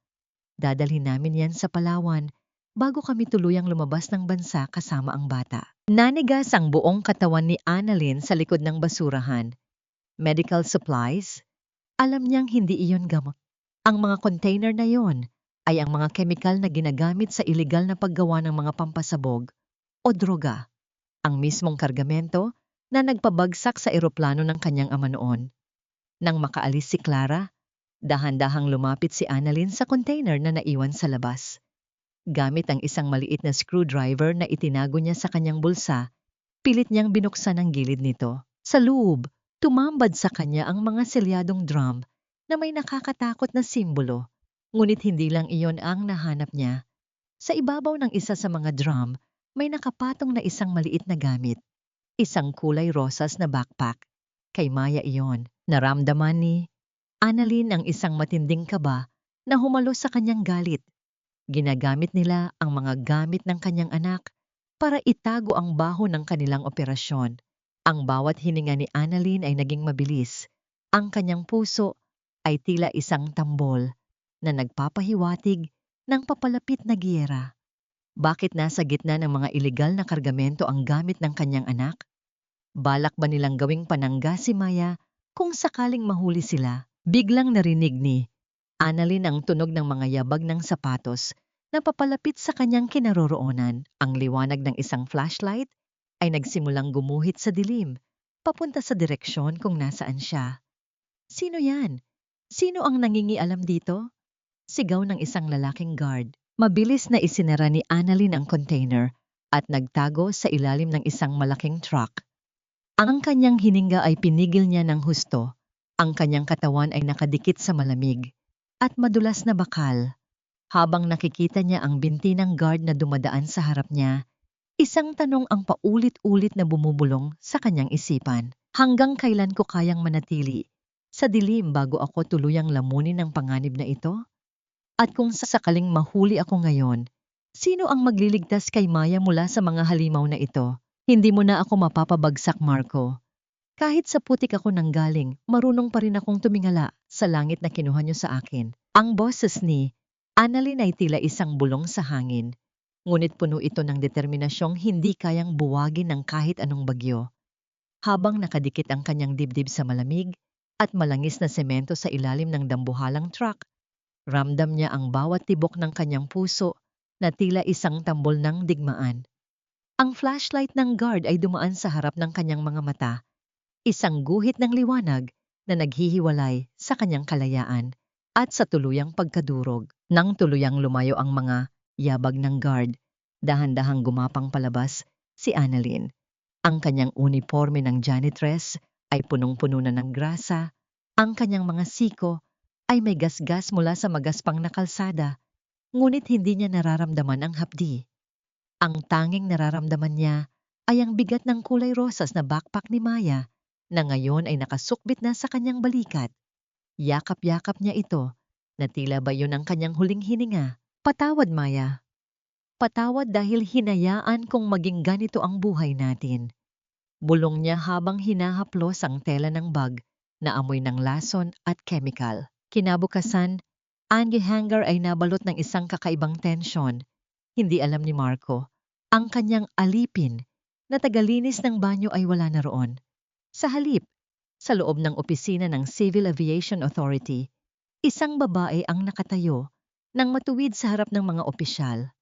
Dadalhin namin yan sa Palawan bago kami tuluyang lumabas ng bansa kasama ang bata. Nanigas ang buong katawan ni Annalyn sa likod ng basurahan. Medical supplies? Alam niyang hindi iyon gamot. Ang mga container na yon ay ang mga kemikal na ginagamit sa iligal na paggawa ng mga pampasabog o droga. Ang mismong kargamento na nagpabagsak sa eroplano ng kanyang ama noon. Nang makaalis si Clara, dahan-dahang lumapit si Annalyn sa container na naiwan sa labas. Gamit ang isang maliit na screwdriver na itinago niya sa kanyang bulsa, pilit niyang binuksan ang gilid nito. Sa loob, tumambad sa kanya ang mga selyadong drum na may nakakatakot na simbolo. Ngunit hindi lang iyon ang nahanap niya. Sa ibabaw ng isa sa mga drum, may nakapatong na isang maliit na gamit. Isang kulay rosas na backpack. kay Maya iyon. Naramdaman ni Annalyn ang isang matinding kaba na humalo sa kanyang galit. Ginagamit nila ang mga gamit ng kanyang anak para itago ang baho ng kanilang operasyon. Ang bawat hininga ni Annalyn ay naging mabilis. Ang kanyang puso ay tila isang tambol na nagpapahiwatig ng papalapit na giyera. Bakit nasa gitna ng mga ilegal na kargamento ang gamit ng kanyang anak? Balak ba nilang gawing panangga si Maya kung sakaling mahuli sila? Biglang narinig ni Annalyn ang tunog ng mga yabag ng sapatos na papalapit sa kanyang kinaroroonan. Ang liwanag ng isang flashlight ay nagsimulang gumuhit sa dilim, papunta sa direksyon kung nasaan siya. Sino yan? Sino ang nangingialam dito? Sigaw ng isang lalaking guard. Mabilis na isinara ni Annalyn ang container at nagtago sa ilalim ng isang malaking truck. Ang kanyang hininga ay pinigil niya ng husto. Ang kanyang katawan ay nakadikit sa malamig at madulas na bakal. Habang nakikita niya ang binti ng guard na dumadaan sa harap niya, isang tanong ang paulit-ulit na bumubulong sa kanyang isipan. Hanggang kailan ko kayang manatili sa dilim bago ako tuluyang lamunin ng panganib na ito? At kung sakaling mahuli ako ngayon, sino ang magliligtas kay Maya mula sa mga halimaw na ito? Hindi mo na ako mapapabagsak, Marco. Kahit sa putik ako nanggaling, marunong pa rin akong tumingala sa langit na kinuha niyo sa akin. Ang boses ni Annalyn ay tila isang bulong sa hangin, ngunit puno ito ng determinasyong hindi kayang buwagin ng kahit anong bagyo. Habang nakadikit ang kanyang dibdib sa malamig at malangis na semento sa ilalim ng dambuhalang truck, ramdam niya ang bawat tibok ng kanyang puso na tila isang tambol ng digmaan. Ang flashlight ng guard ay dumaan sa harap ng kanyang mga mata. Isang guhit ng liwanag na naghihiwalay sa kanyang kalayaan at sa tuluyang pagkadurog. Nang tuluyang lumayo ang mga yabag ng guard, dahan-dahang gumapang palabas si Annalyn. Ang kanyang uniforme ng janitress ay punong-puno na ng grasa. Ang kanyang mga siko ay may gasgas mula sa magaspang na kalsada, ngunit hindi niya nararamdaman ang hapdi. Ang tanging nararamdaman niya ay ang bigat ng kulay rosas na backpack ni Maya, na ngayon ay nakasukbit na sa kanyang balikat. Yakap-yakap niya ito, na tila ba yun ang kanyang huling hininga. Patawad, Maya. Patawad dahil hinayaan kong maging ganito ang buhay natin. Bulong niya habang hinahaplos ang tela ng bag na amoy ng lason at chemical. Kinabukasan, ang hangar ay nabalot ng isang kakaibang tensyon. Hindi alam ni Marco, ang kanyang alipin na tagalinis ng banyo ay wala na roon. Sa halip, sa loob ng opisina ng Civil Aviation Authority, isang babae ang nakatayo nang matuwid sa harap ng mga opisyal.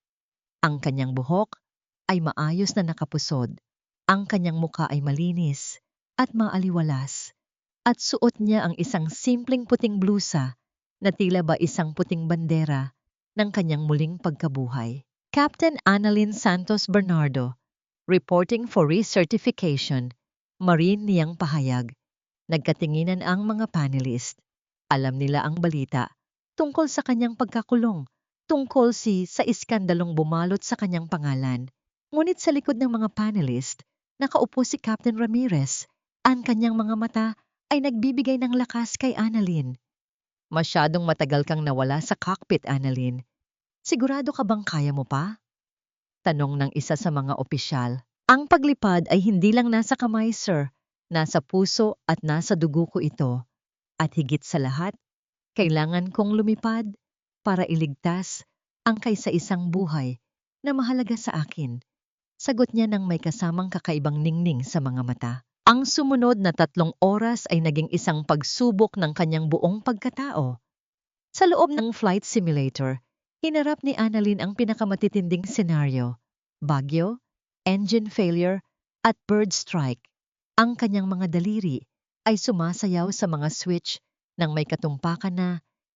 Ang kanyang buhok ay maayos na nakapusod, ang kanyang mukha ay malinis at maaliwalas, at suot niya ang isang simpleng puting blusa na tila ba isang puting bandera ng kanyang muling pagkabuhay. Captain Annalyn Santos Bernardo, reporting for recertification. Marine niyang pahayag. Nagkatinginan ang mga panelist. Alam nila ang balita tungkol sa kanyang pagkakulong, tungkol sa iskandalong bumalot sa kanyang pangalan. Ngunit sa likod ng mga panelist, nakaupo si Captain Ramirez. Ang kanyang mga mata ay nagbibigay ng lakas kay Annalyn. Masyadong matagal kang nawala sa cockpit, Annalyn. Sigurado ka bang kaya mo pa? Tanong ng isa sa mga opisyal. Ang paglipad ay hindi lang nasa kamay, sir. Nasa puso at nasa dugo ko ito. At higit sa lahat, kailangan kong lumipad para iligtas ang kaysa-isang buhay na mahalaga sa akin. Sagot niya nang may kasamang kakaibang ningning sa mga mata. Ang sumunod na 3 oras ay naging isang pagsubok ng kanyang buong pagkatao. Sa loob ng flight simulator, hinarap ni Annalyn ang pinakamatitinding senaryo. Bagyo, engine failure, at bird strike. Ang kanyang mga daliri ay sumasayaw sa mga switch nang may katumpakan na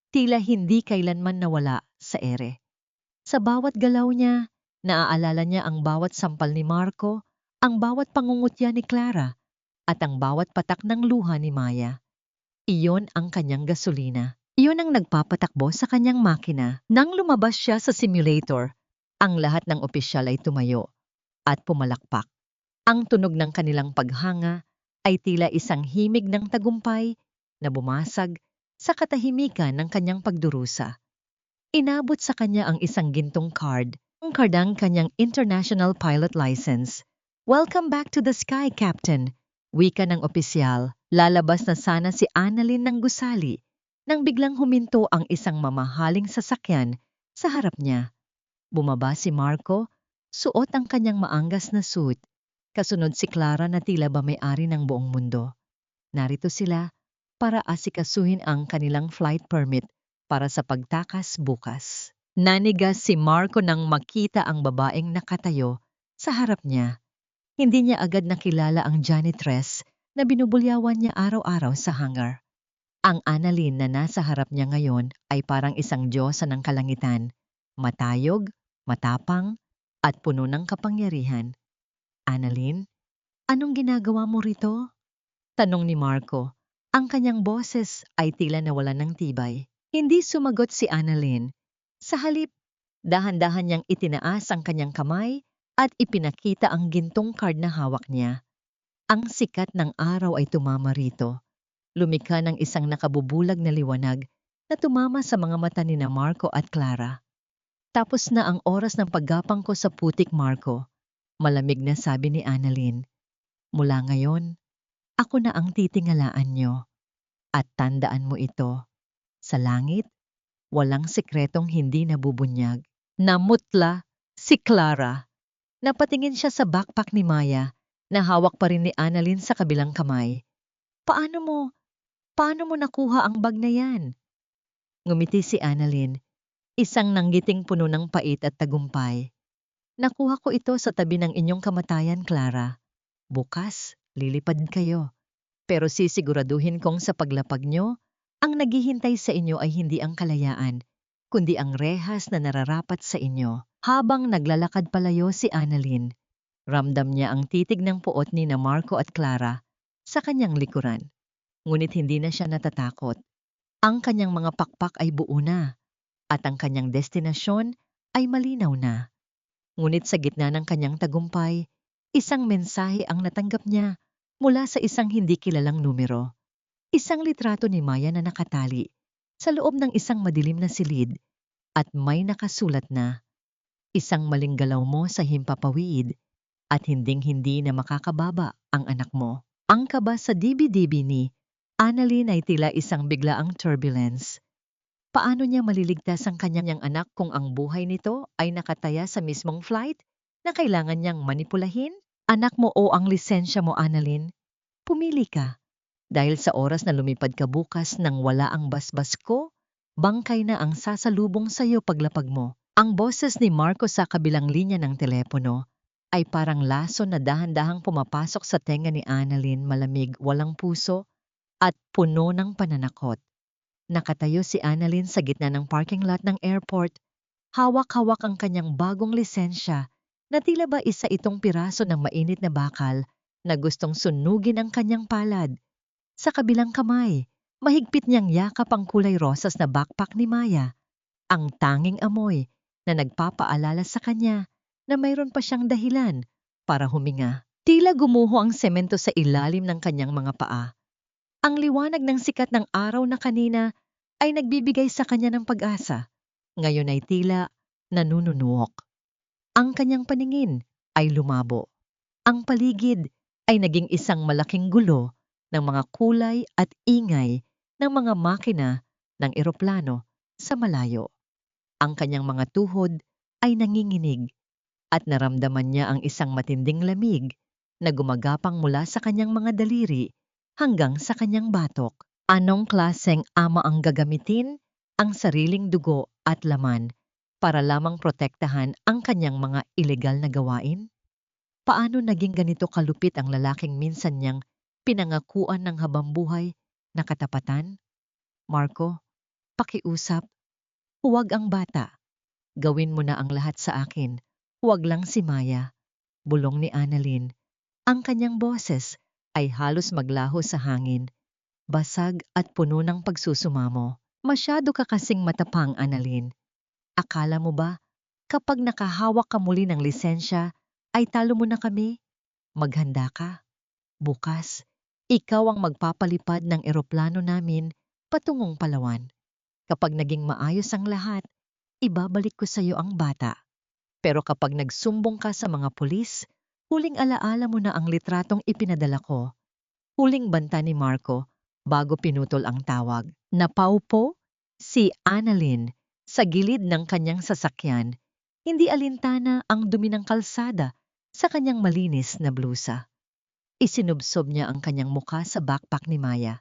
tila hindi kailanman nawala sa ere. Sa bawat galaw niya, naaalala niya ang bawat sampal ni Marco, ang bawat pangungutya ni Clara, at ang bawat patak ng luha ni Maya. Iyon ang kanyang gasolina. Iyon ang nagpapatakbo sa kanyang makina. Nang lumabas siya sa simulator, ang lahat ng opisyal ay tumayo at pumalakpak. Ang tunog ng kanilang paghanga ay tila isang himig ng tagumpay na bumasag sa katahimikan ng kanyang pagdurusa. Inabot sa kanya ang isang gintong card, ang kardang kanyang International Pilot License. "Welcome back to the sky, Captain." Wika ng opisyal. Lalabas na sana si Annalyn ng gusali nang biglang huminto ang isang mamahaling sasakyan sa harap niya. Bumaba si Marco, suot ang kanyang maanggas na suit. Kasunod si Clara na tila ba may-ari ng buong mundo. Narito sila para asikasuhin ang kanilang flight permit para sa pagtakas bukas. Nanigas si Marco nang makita ang babaeng nakatayo sa harap niya. Hindi niya agad nakilala ang janitress na binubulyawan niya araw-araw sa hangar. Ang Annalyn na nasa harap niya ngayon ay parang isang diyosa ng kalangitan, matayog, matapang, at puno ng kapangyarihan. "Annalyn, anong ginagawa mo rito?" tanong ni Marco. Ang kanyang boses ay tila nawalan ng tibay. Hindi sumagot si Annalyn. Sa halip, dahan-dahan niyang itinaas ang kanyang kamay at ipinakita ang gintong card na hawak niya. Ang sikat ng araw ay tumama rito. Lumikha ng isang nakabubulag na liwanag na tumama sa mga mata ni na Marco at Clara. "Tapos na ang oras ng paggapang ko sa putik, Marco," malamig na sabi ni Annalyn. "Mula ngayon, ako na ang titingalaan niyo. At tandaan mo ito, sa langit, walang sikretong hindi nabubunyag." Namutla si Clara. Napatingin siya sa backpack ni Maya na hawak pa rin ni Annalyn sa kabilang kamay. Paano mo nakuha ang bag na yan?" Ngumiti si Annalyn, isang nanggiting puno ng pait at tagumpay. "Nakuha ko ito sa tabi ng inyong kamatayan, Clara. Bukas, lilipad kayo. Pero sisiguraduhin kong sa paglapag nyo, ang naghihintay sa inyo ay hindi ang kalayaan, kundi ang rehas na nararapat sa inyo." Habang naglalakad palayo si Annalyn, ramdam niya ang titig ng puot ni na Marco at Clara sa kanyang likuran. Ngunit hindi na siya natatakot. Ang kanyang mga pakpak ay buo na, at ang kanyang destinasyon ay malinaw na. Ngunit sa gitna ng kanyang tagumpay, isang mensahe ang natanggap niya mula sa isang hindi kilalang numero. Isang litrato ni Maya na nakatali sa loob ng isang madilim na silid at may nakasulat na, "Isang maling galaw mo sa himpapawid at hinding-hindi na makakababa ang anak mo." Ang kaba sa dibi-dibi ni Annalyn ay tila isang biglaang turbulence. Paano niya maliligtas ang kanyang anak kung ang buhay nito ay nakataya sa mismong flight na kailangan niyang manipulahin? Anak mo o ang lisensya mo, Annalyn? Pumili ka. Dahil sa oras na lumipad ka bukas nang wala ang basbas ko, bangkay na ang sasalubong sa iyo paglapag mo. Ang boses ni Marco sa kabilang linya ng telepono ay parang laso na dahan-dahang pumapasok sa tenga ni Annalyn, malamig, walang puso, at puno ng pananakot. Nakatayo si Annalyn sa gitna ng parking lot ng airport. Hawak-hawak ang kanyang bagong lisensya na tila ba isa itong piraso ng mainit na bakal na gustong sunugin ang kanyang palad. Sa kabilang kamay, mahigpit niyang yakap ang kulay rosas na backpack ni Maya, ang tanging amoy na nagpapaalala sa kanya na mayroon pa siyang dahilan para huminga. Tila gumuho ang semento sa ilalim ng kanyang mga paa. Ang liwanag ng sikat ng araw na kanina ay nagbibigay sa kanya ng pag-asa. Ngayon ay tila nanununuok. Ang kanyang paningin ay lumabo. Ang paligid ay naging isang malaking gulo ng mga kulay at ingay ng mga makina ng eroplano sa malayo. Ang kanyang mga tuhod ay nanginginig at naramdaman niya ang isang matinding lamig na gumagapang mula sa kanyang mga daliri hanggang sa kanyang batok. Anong klaseng ama ang gagamitin? Ang sariling dugo at laman para lamang protektahan ang kanyang mga ilegal na gawain? Paano naging ganito kalupit ang lalaking minsan niyang pinangakuan ng habambuhay na katapatan? "Marco, pakiusap. Huwag ang bata. Gawin mo na ang lahat sa akin. Huwag lang si Maya." Bulong ni Annalyn. Ang kanyang boses ay halos maglaho sa hangin, basag at puno ng pagsusumamo. "Masyado ka kasing matapang, Annalyn. Akala mo ba, kapag nakahawak ka muli ng lisensya, ay talo mo na kami? Maghanda ka. Bukas, Ikaw ang magpapalipad ng eroplano namin patungong Palawan. Kapag naging maayos ang lahat, ibabalik ko sa iyo ang bata. Pero kapag nagsumbong ka sa mga pulis, huling alaala mo na ang litratong ipinadala ko. Huling banta ni Marco bago pinutol ang tawag. Napaupo si Annalyn sa gilid ng kanyang sasakyan. Hindi alintana ang dumi ng kalsada sa kanyang malinis na blusa. Isinubsob niya ang kanyang mukha sa backpack ni Maya.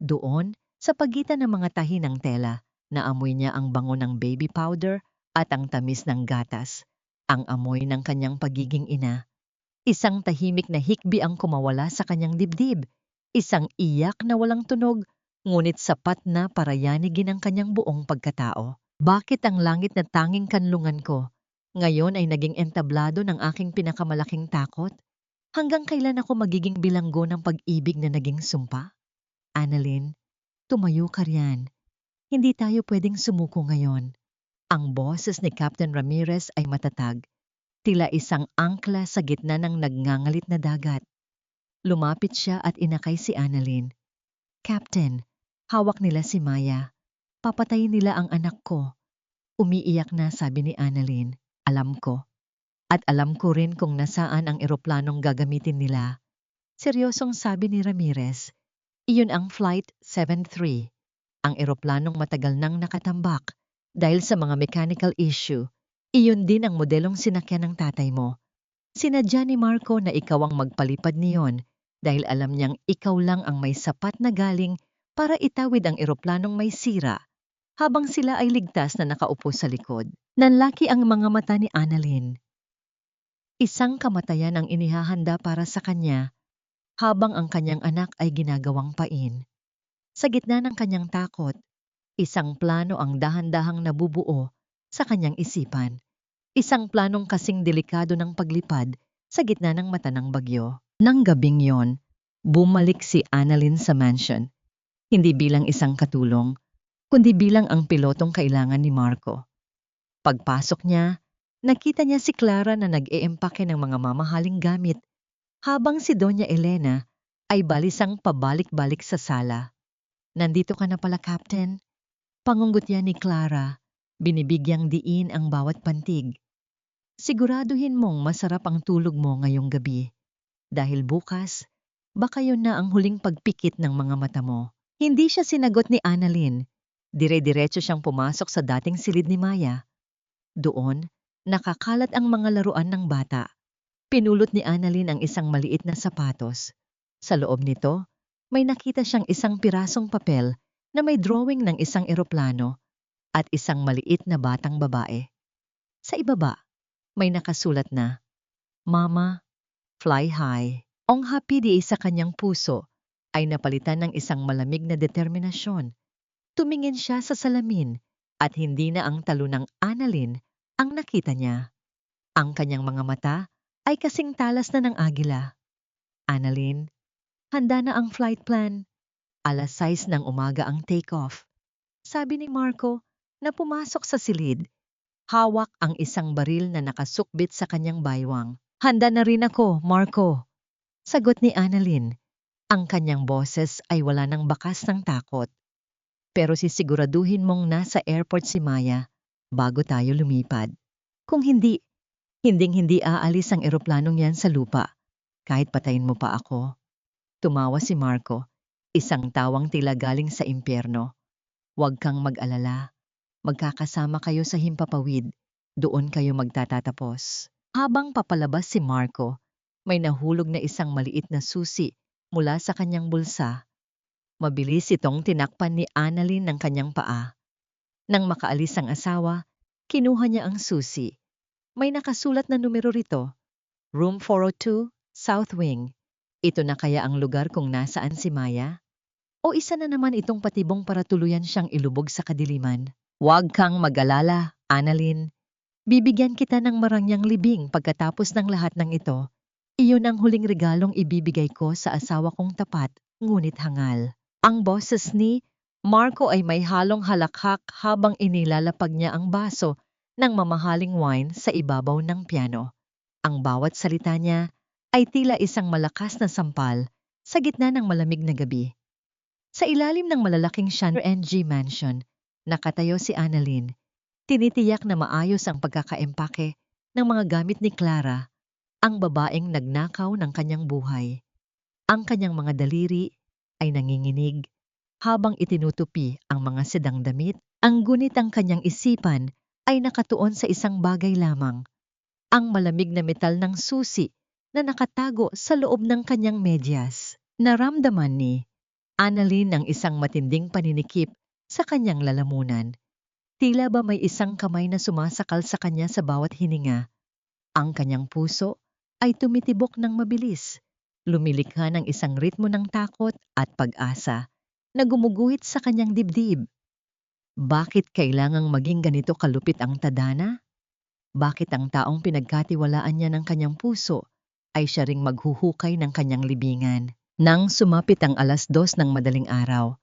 Doon, sa pagitan ng mga tahi ng tela, naamoy niya ang bango ng baby powder at ang tamis ng gatas, ang amoy ng kanyang pagiging ina. Isang tahimik na hikbi ang kumawala sa kanyang dibdib, isang iyak na walang tunog, ngunit sapat na para yanigin ang kanyang buong pagkatao. Bakit ang langit na tanging kanlungan ko ngayon ay naging entablado ng aking pinakamalaking takot? Hanggang kailan ako magiging bilanggo ng pag-ibig na naging sumpa? Annalyn, tumayo ka riyan. Hindi tayo pwedeng sumuko ngayon. Ang boses ni Captain Ramirez ay matatag, tila isang angkla sa gitna ng nagngangalit na dagat. Lumapit siya at inakay si Annalyn. Captain, hawak nila si Maya. Papatayin nila ang anak ko. Umiiyak na sabi ni Annalyn. Alam ko. At alam ko rin kung nasaan ang eroplanong gagamitin nila. Seryosong sabi ni Ramirez. Iyon ang Flight 73. Ang eroplanong matagal nang nakatambak dahil sa mga mechanical issue. Iyon din ang modelong sinakyan ng tatay mo. Sinadya ni Marco na ikaw ang magpalipad niyon dahil alam niyang ikaw lang ang may sapat na galing para itawid ang eroplanong may sira habang sila ay ligtas na nakaupo sa likod. Nanlaki ang mga mata ni Annalyn. Isang kamatayan ang inihahanda para sa kanya habang ang kanyang anak ay ginagawang pain. Sa gitna ng kanyang takot, isang plano ang dahan-dahang nabubuo sa kanyang isipan. Isang planong kasing delikado ng paglipad sa gitna ng mata ng bagyo. Nang gabing yon, bumalik si Annalyn sa mansion. Hindi bilang isang katulong, kundi bilang ang pilotong kailangan ni Marco. Pagpasok niya, nakita niya si Clara na nag-eempake ng mga mamahaling gamit habang si Doña Elena ay balisang pabalik-balik sa sala. Nandito ka na pala, Captain. Pangungutya ni Clara, binibigyang diin ang bawat pantig. Siguraduhin mong masarap ang tulog mo ngayong gabi. Dahil bukas, baka yun na ang huling pagpikit ng mga mata mo. Hindi siya sinagot ni Annalyn. Dire-diretso siyang pumasok sa dating silid ni Maya. Doon, nakakalat ang mga laruan ng bata. Pinulot ni Annalyn ang isang maliit na sapatos. Sa loob nito, may nakita siyang isang pirasong papel na may drawing ng isang eroplano at isang maliit na batang babae. Sa ibaba, may nakasulat na, Mama, fly high. Ang hapidi sa kanyang puso ay napalitan ng isang malamig na determinasyon. Tumingin siya sa salamin at hindi na ang talo ng Annalyn ang nakita niya. Ang kanyang mga mata ay kasing talas na ng agila. Annalyn, handa na ang flight plan. 6:00 ng umaga ang take-off. Sabi ni Marco na pumasok sa silid. Hawak ang isang baril na nakasukbit sa kanyang baywang. Handa na rin ako, Marco. Sagot ni Annalyn. Ang kanyang boses ay wala ng bakas ng takot. Pero sisiguraduhin mong nasa airport si Maya bago tayo lumipad. Kung hindi, hinding-hindi aalis ang eroplanong yan sa lupa, kahit patayin mo pa ako. Tumawa si Marco, isang tawang tila galing sa impyerno. Huwag kang mag-alala. Magkakasama kayo sa himpapawid. Doon kayo magtatatapos. Habang papalabas si Marco, may nahulog na isang maliit na susi mula sa kanyang bulsa. Mabilis itong tinakpan ni Annalyn ng kanyang paa. Nang makaalis ang asawa, kinuha niya ang susi. May nakasulat na numero rito, Room 402, South Wing. Ito na kaya ang lugar kung nasaan si Maya? O isa na naman itong patibong para tuluyan siyang ilubog sa kadiliman? Huwag kang mag-alala, Annalyn. Bibigyan kita ng marangyang libing pagkatapos ng lahat ng ito. Iyon ang huling regalong ibibigay ko sa asawa kong tapat, ngunit hangal. Ang boses ni Marco ay may halong halakhak habang inilalapag niya ang baso ng mamahaling wine sa ibabaw ng piano. Ang bawat salita niya ay tila isang malakas na sampal Sa gitna ng malamig na gabi, sa ilalim ng malalaking Chandra NG Mansion, nakatayo si Annalyn. Tinitiyak na maayos ang pagkakaempake ng mga gamit ni Clara, ang babaeng nagnakaw ng kanyang buhay. Ang kanyang mga daliri ay nanginginig habang itinutupi ang mga sedang damit. Ang gunit ang kanyang isipan ay nakatuon sa isang bagay lamang, ang malamig na metal ng susi na nakatago sa loob ng kanyang medyas. Naramdaman ni Annalyn ang isang matinding paninikip sa kanyang lalamunan. Tila ba may isang kamay na sumasakal sa kanya sa bawat hininga. Ang kanyang puso ay tumitibok ng mabilis, lumilikha ng isang ritmo ng takot at pag-asa na gumuguhit sa kanyang dibdib. Bakit kailangang maging ganito kalupit ang tadhana? Bakit ang taong pinagkatiwalaan niya ng kanyang puso ay siya ring maghuhukay ng kanyang libingan? Nang sumapit ang 2:00 ng madaling araw,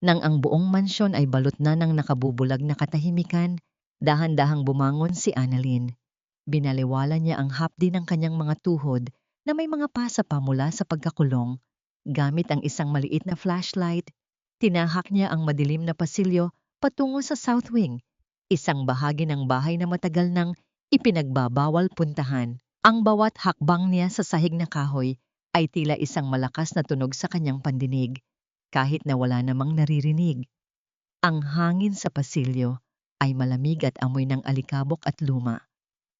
nang ang buong mansyon ay balot na ng nakabubulag na katahimikan, dahan-dahang bumangon si Annalyn. Binaliwala niya ang hapdi ng kanyang mga tuhod na may mga pasa pa mula sa pagkakulong. Gamit ang isang maliit na flashlight, tinahak niya ang madilim na pasilyo patungo sa South Wing, isang bahagi ng bahay na matagal nang ipinagbabawal puntahan. Ang bawat hakbang niya sa sahig na kahoy ay tila isang malakas na tunog sa kanyang pandinig, kahit na wala namang naririnig. Ang hangin sa pasilyo ay malamig at amoy ng alikabok at luma.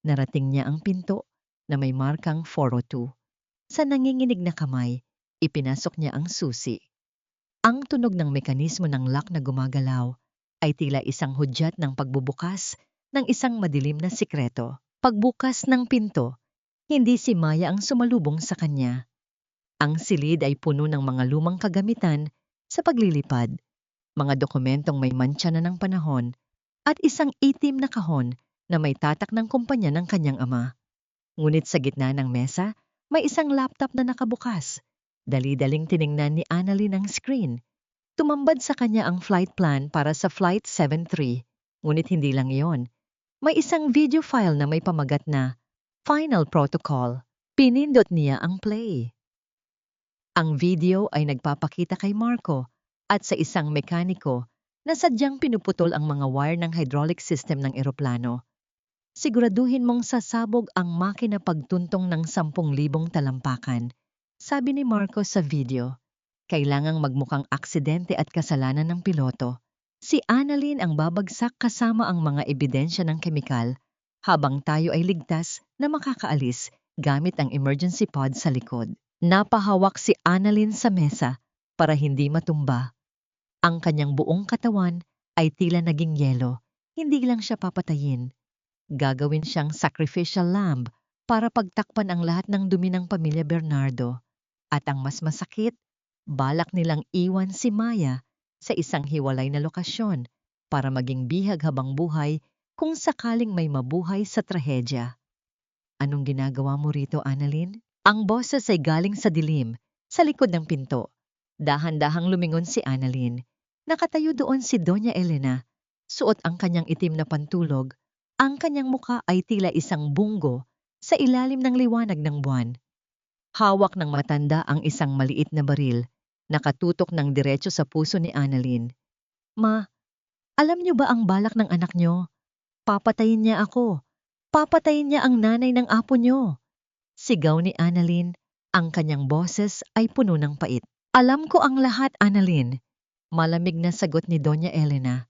Narating niya ang pinto na may markang 402. Sa nanginginig na kamay, ipinasok niya ang susi. Ang tunog ng mekanismo ng lock na gumagalaw ay tila isang hudyat ng pagbubukas ng isang madilim na sikreto. Pagbukas ng pinto, hindi si Maya ang sumalubong sa kanya. Ang silid ay puno ng mga lumang kagamitan sa paglilipad, mga dokumentong may mantsa na ng panahon, at isang itim na kahon na may tatak ng kumpanya ng kanyang ama. Ngunit sa gitna ng mesa, may isang laptop na nakabukas. Dali-daling tiningnan ni Annalyn ang screen. Tumambad sa kanya ang flight plan para sa Flight 73. Ngunit hindi lang iyon. May isang video file na may pamagat na Final Protocol. Pinindot niya ang play. Ang video ay nagpapakita kay Marco at sa isang mekaniko na sadyang pinuputol ang mga wire ng hydraulic system ng eroplano. Siguraduhin mong sasabog ang makina pagtuntong ng 10,000 talampakan, sabi ni Marco sa video. Kailangang magmukhang aksidente at kasalanan ng piloto. Si Annalyn ang babagsak kasama ang mga ebidensya ng kemikal, habang tayo ay ligtas na makakaalis gamit ang emergency pod sa likod. Napahawak si Annalyn sa mesa para hindi matumba. Ang kanyang buong katawan ay tila naging yelo. Hindi lang siya papatayin. Gagawin siyang sacrificial lamb para pagtakpan ang lahat ng dumi ng pamilya Bernardo. At ang mas masakit, balak nilang iwan si Maya sa isang hiwalay na lokasyon para maging bihag habang buhay kung sakaling may mabuhay sa trahedya. Anong ginagawa mo rito, Annalyn? Ang boses ay galing sa dilim, sa likod ng pinto. Dahan-dahang lumingon si Annalyn. Nakatayo doon si Doña Elena. Suot ang kanyang itim na pantulog. Ang kanyang muka ay tila isang bunggo sa ilalim ng liwanag ng buwan. Hawak ng matanda ang isang maliit na baril, nakatutok ng diretso sa puso ni Annalyn. Ma, alam niyo ba ang balak ng anak niyo? Papatayin niya ako. Papatayin niya ang nanay ng apo niyo. Sigaw ni Annalyn, ang kanyang boses ay puno ng pait. Alam ko ang lahat, Annalyn. Malamig na sagot ni Doña Elena.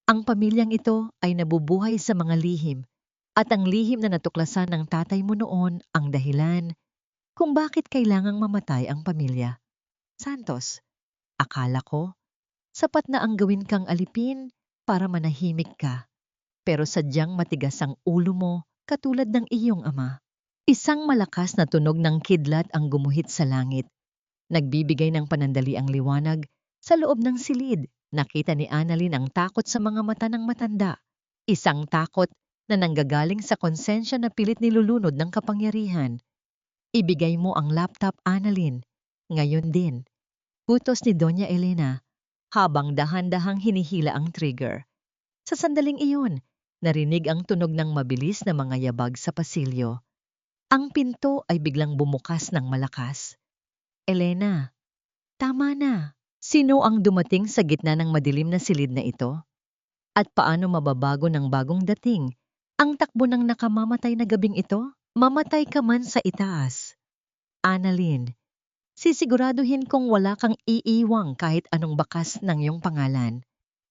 Ang pamilyang ito ay nabubuhay sa mga lihim, at ang lihim na natuklasan ng tatay mo noon ang dahilan kung bakit kailangang mamatay ang pamilya. Santos, akala ko, sapat na ang gawin kang alipin para manahimik ka. Pero sadyang matigas ang ulo mo katulad ng iyong ama. Isang malakas na tunog ng kidlat ang gumuhit sa langit. Nagbibigay ng panandali ang liwanag sa loob ng silid. Nakita ni Annalyn ang takot sa mga mata ng matanda. Isang takot na nanggagaling sa konsensya na pilit nilulunod ng kapangyarihan. Ibigay mo ang laptop, Annalyn. Ngayon din. Utos ni Doña Elena habang dahan-dahang hinihila ang trigger. Sa sandaling iyon, narinig ang tunog ng mabilis na mga yabag sa pasilyo. Ang pinto ay biglang bumukas ng malakas. Elena, Tama na. Sino ang dumating sa gitna ng madilim na silid na ito? At paano mababago ng bagong dating ang takbo ng nakamamatay na gabing ito? Mamatay ka man sa itaas. Annalyn, sisiguraduhin kong wala kang iiwang kahit anong bakas ng iyong pangalan.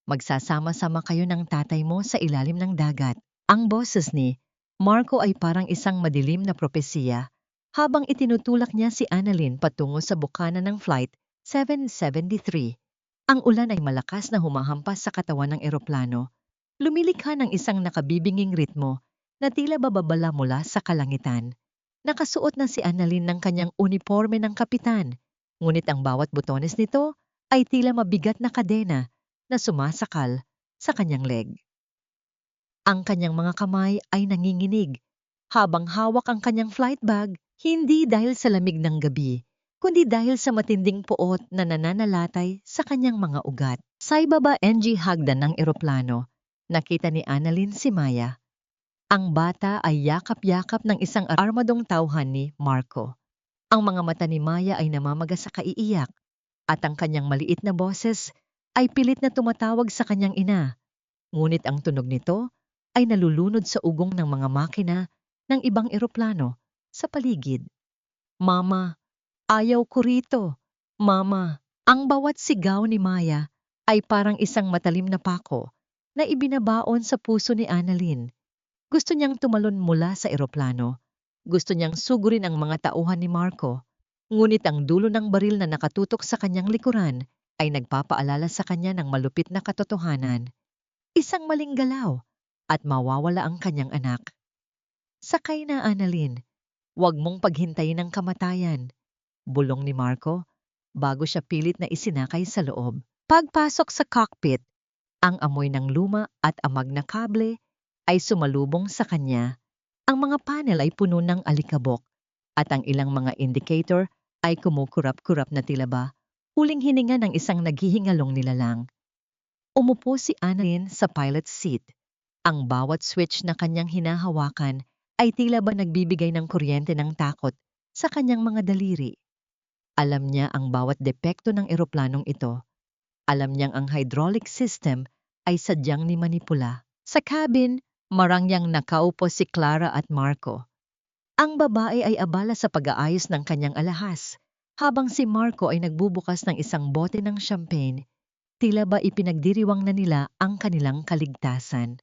Magsasama-sama kayo ng tatay mo sa ilalim ng dagat. Ang boses ni Marco ay parang isang madilim na propesiya habang itinutulak niya si Annalyn patungo sa bukana ng Flight 773. Ang ulan ay malakas na humahampas sa katawan ng eroplano, lumilikha ng isang nakabibinging ritmo na tila bababala mula sa kalangitan. Nakasuot na si Annalyn ng kanyang uniforme ng kapitan, ngunit ang bawat butones nito ay tila mabigat na kadena na sumasakal sa kanyang leg. Ang kanyang mga kamay ay nanginginig habang hawak ang kanyang flight bag, hindi dahil sa lamig ng gabi, kundi dahil sa matinding puot na nananalatay sa kanyang mga ugat. Sa ibaba NG hagdan ng eroplano, nakita ni Annalyn si Maya. Ang bata ay yakap-yakap ng isang armadong tauhan ni Marco. Ang mga mata ni Maya ay namamaga sa kaiiyak at ang kanyang maliit na boses ay pilit na tumatawag sa kanyang ina. Ngunit ang tunog nito ay nalulunod sa ugong ng mga makina ng ibang eroplano sa paligid. Mama, ayaw ko rito. Mama, ang bawat sigaw ni Maya ay parang isang matalim na pako na ibinabaon sa puso ni Annalyn. Gusto niyang tumalon mula sa eroplano. Gusto niyang sugurin ang mga tauhan ni Marco. Ngunit ang dulo ng baril na nakatutok sa kanyang likuran ay nagpapaalala sa kanya ng malupit na katotohanan. Isang maling galaw at mawawala ang kanyang anak. Sakay na, Annalyn. Huwag mong paghintayin ang kamatayan. Bulong ni Marco bago siya pilit na isinakay sa loob. Pagpasok sa cockpit, ang amoy ng luma at amag na kable ay sumalubong sa kanya. Ang mga panel ay puno ng alikabok at ang ilang mga indicator ay kumukurap-kurap na tila ba huling hininga ng isang naghihingalong nilalang. Umupo si Annalyn sa pilot's seat. Ang bawat switch na kanyang hinahawakan ay tila ba nagbibigay ng kuryente ng takot sa kanyang mga daliri. Alam niya ang bawat depekto ng eroplanong ito. Alam niyang ang hydraulic system ay sadyang ni manipula. Sa cabin, marangyang nakaupo si Clara at Marco. Ang babae ay abala sa pag-aayos ng kanyang alahas, habang si Marco ay nagbubukas ng isang bote ng champagne. Tila ba ipinagdiriwang na nila ang kanilang kaligtasan.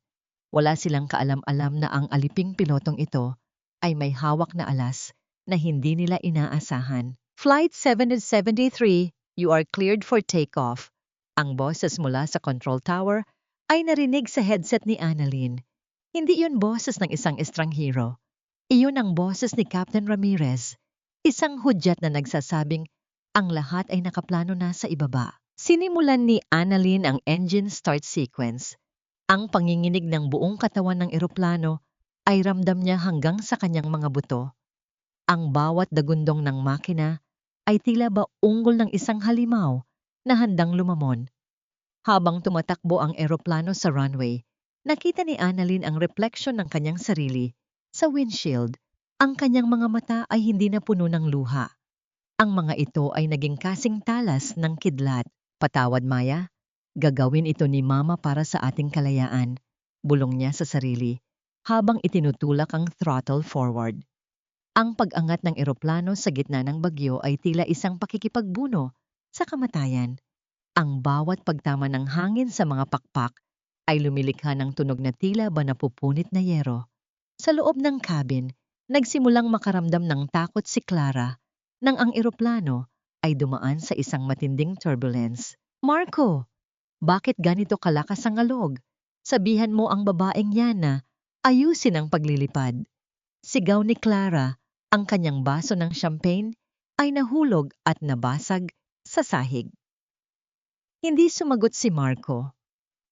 Wala silang kaalam-alam na ang aliping pilotong ito ay may hawak na alas na hindi nila inaasahan. Flight 773, you are cleared for takeoff. Ang boses mula sa control tower ay narinig sa headset ni Annalyn. Hindi yun boses ng isang estranghero. Iyon ang boses ni Captain Ramirez, isang hudyat na nagsasabing ang lahat ay nakaplano na sa ibaba. Sinimulan ni Annalyn ang engine start sequence. Ang panginginig ng buong katawan ng eroplano ay ramdam niya hanggang sa kanyang mga buto. Ang bawat dagundong ng makina ay tila ba unggol ng isang halimaw na handang lumamon. Habang tumatakbo ang eroplano sa runway, nakita ni Annalyn ang refleksyon ng kanyang sarili sa windshield. Ang kanyang mga mata ay hindi na puno ng luha. Ang mga ito ay naging kasing talas ng kidlat. Patawad, Maya. Gagawin ito ni Mama para sa ating kalayaan, bulong niya sa sarili, habang itinutulak ang throttle forward. Ang pag-angat ng eroplano sa gitna ng bagyo ay tila isang pakikipagbuno sa kamatayan. Ang bawat pagtama ng hangin sa mga pakpak ay lumilikha ng tunog na tila ba napupunit na yero. Sa loob ng cabin, nagsimulang makaramdam ng takot si Clara nang ang eroplano ay dumaan sa isang matinding turbulence. Marco, bakit ganito kalakas ang alog? Sabihan mo ang babaeng yan na ayusin ang paglilipad. Sigaw ni Clara, ang kanyang baso ng champagne ay nahulog at nabasag sa sahig. Hindi sumagot si Marco.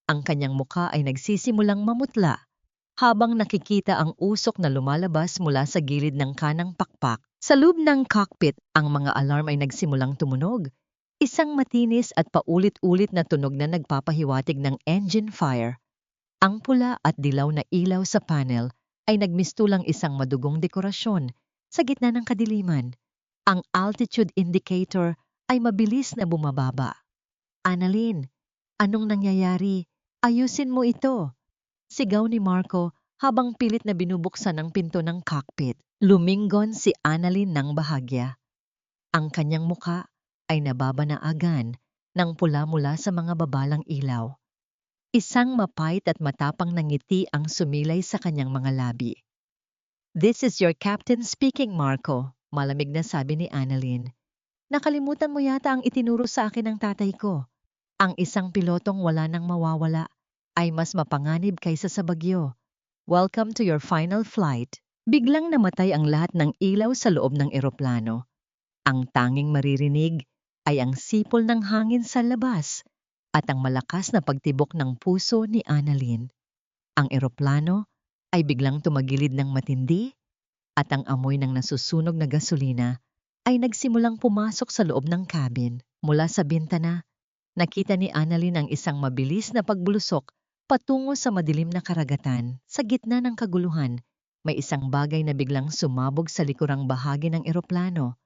Ang kanyang muka ay nagsisimulang mamutla habang nakikita ang usok na lumalabas mula sa gilid ng kanang pakpak. Sa loob ng cockpit, ang mga alarm ay nagsimulang tumunog. Isang matinis at paulit-ulit na tunog na nagpapahiwatig ng engine fire. Ang pula at dilaw na ilaw sa panel ay nagmistulang isang madugong dekorasyon sa gitna ng kadiliman. Ang altitude indicator ay mabilis na bumababa. Annalyn, anong nangyayari? Ayusin mo ito. Sigaw ni Marco habang pilit na binubuksan ang pinto ng cockpit. Lumingon si Annalyn ng bahagya. Ang kanyang muka ay nababanaagan ng pula mula sa mga babalang ilaw. Isang mapait at matapang na ngiti ang sumilay sa kanyang mga labi. "This is your captain speaking, Marco," malamig na sabi ni Annalyn. "Nakalimutan mo yata ang itinuro sa akin ng tatay ko. Ang isang pilotong wala nang mawawala ay mas mapanganib kaysa sa bagyo. Welcome to your final flight." Biglang namatay ang lahat ng ilaw sa loob ng eroplano. Ang tanging maririnig ay ang sipol ng hangin sa labas at ang malakas na pagtibok ng puso ni Annalyn. Ang eroplano ay biglang tumagilid ng matindi at ang amoy ng nasusunog na gasolina ay nagsimulang pumasok sa loob ng cabin. Mula sa bintana, nakita ni Annalyn ang isang mabilis na pagbulusok patungo sa madilim na karagatan. Sa gitna ng kaguluhan, may isang bagay na biglang sumabog sa likurang bahagi ng eroplano.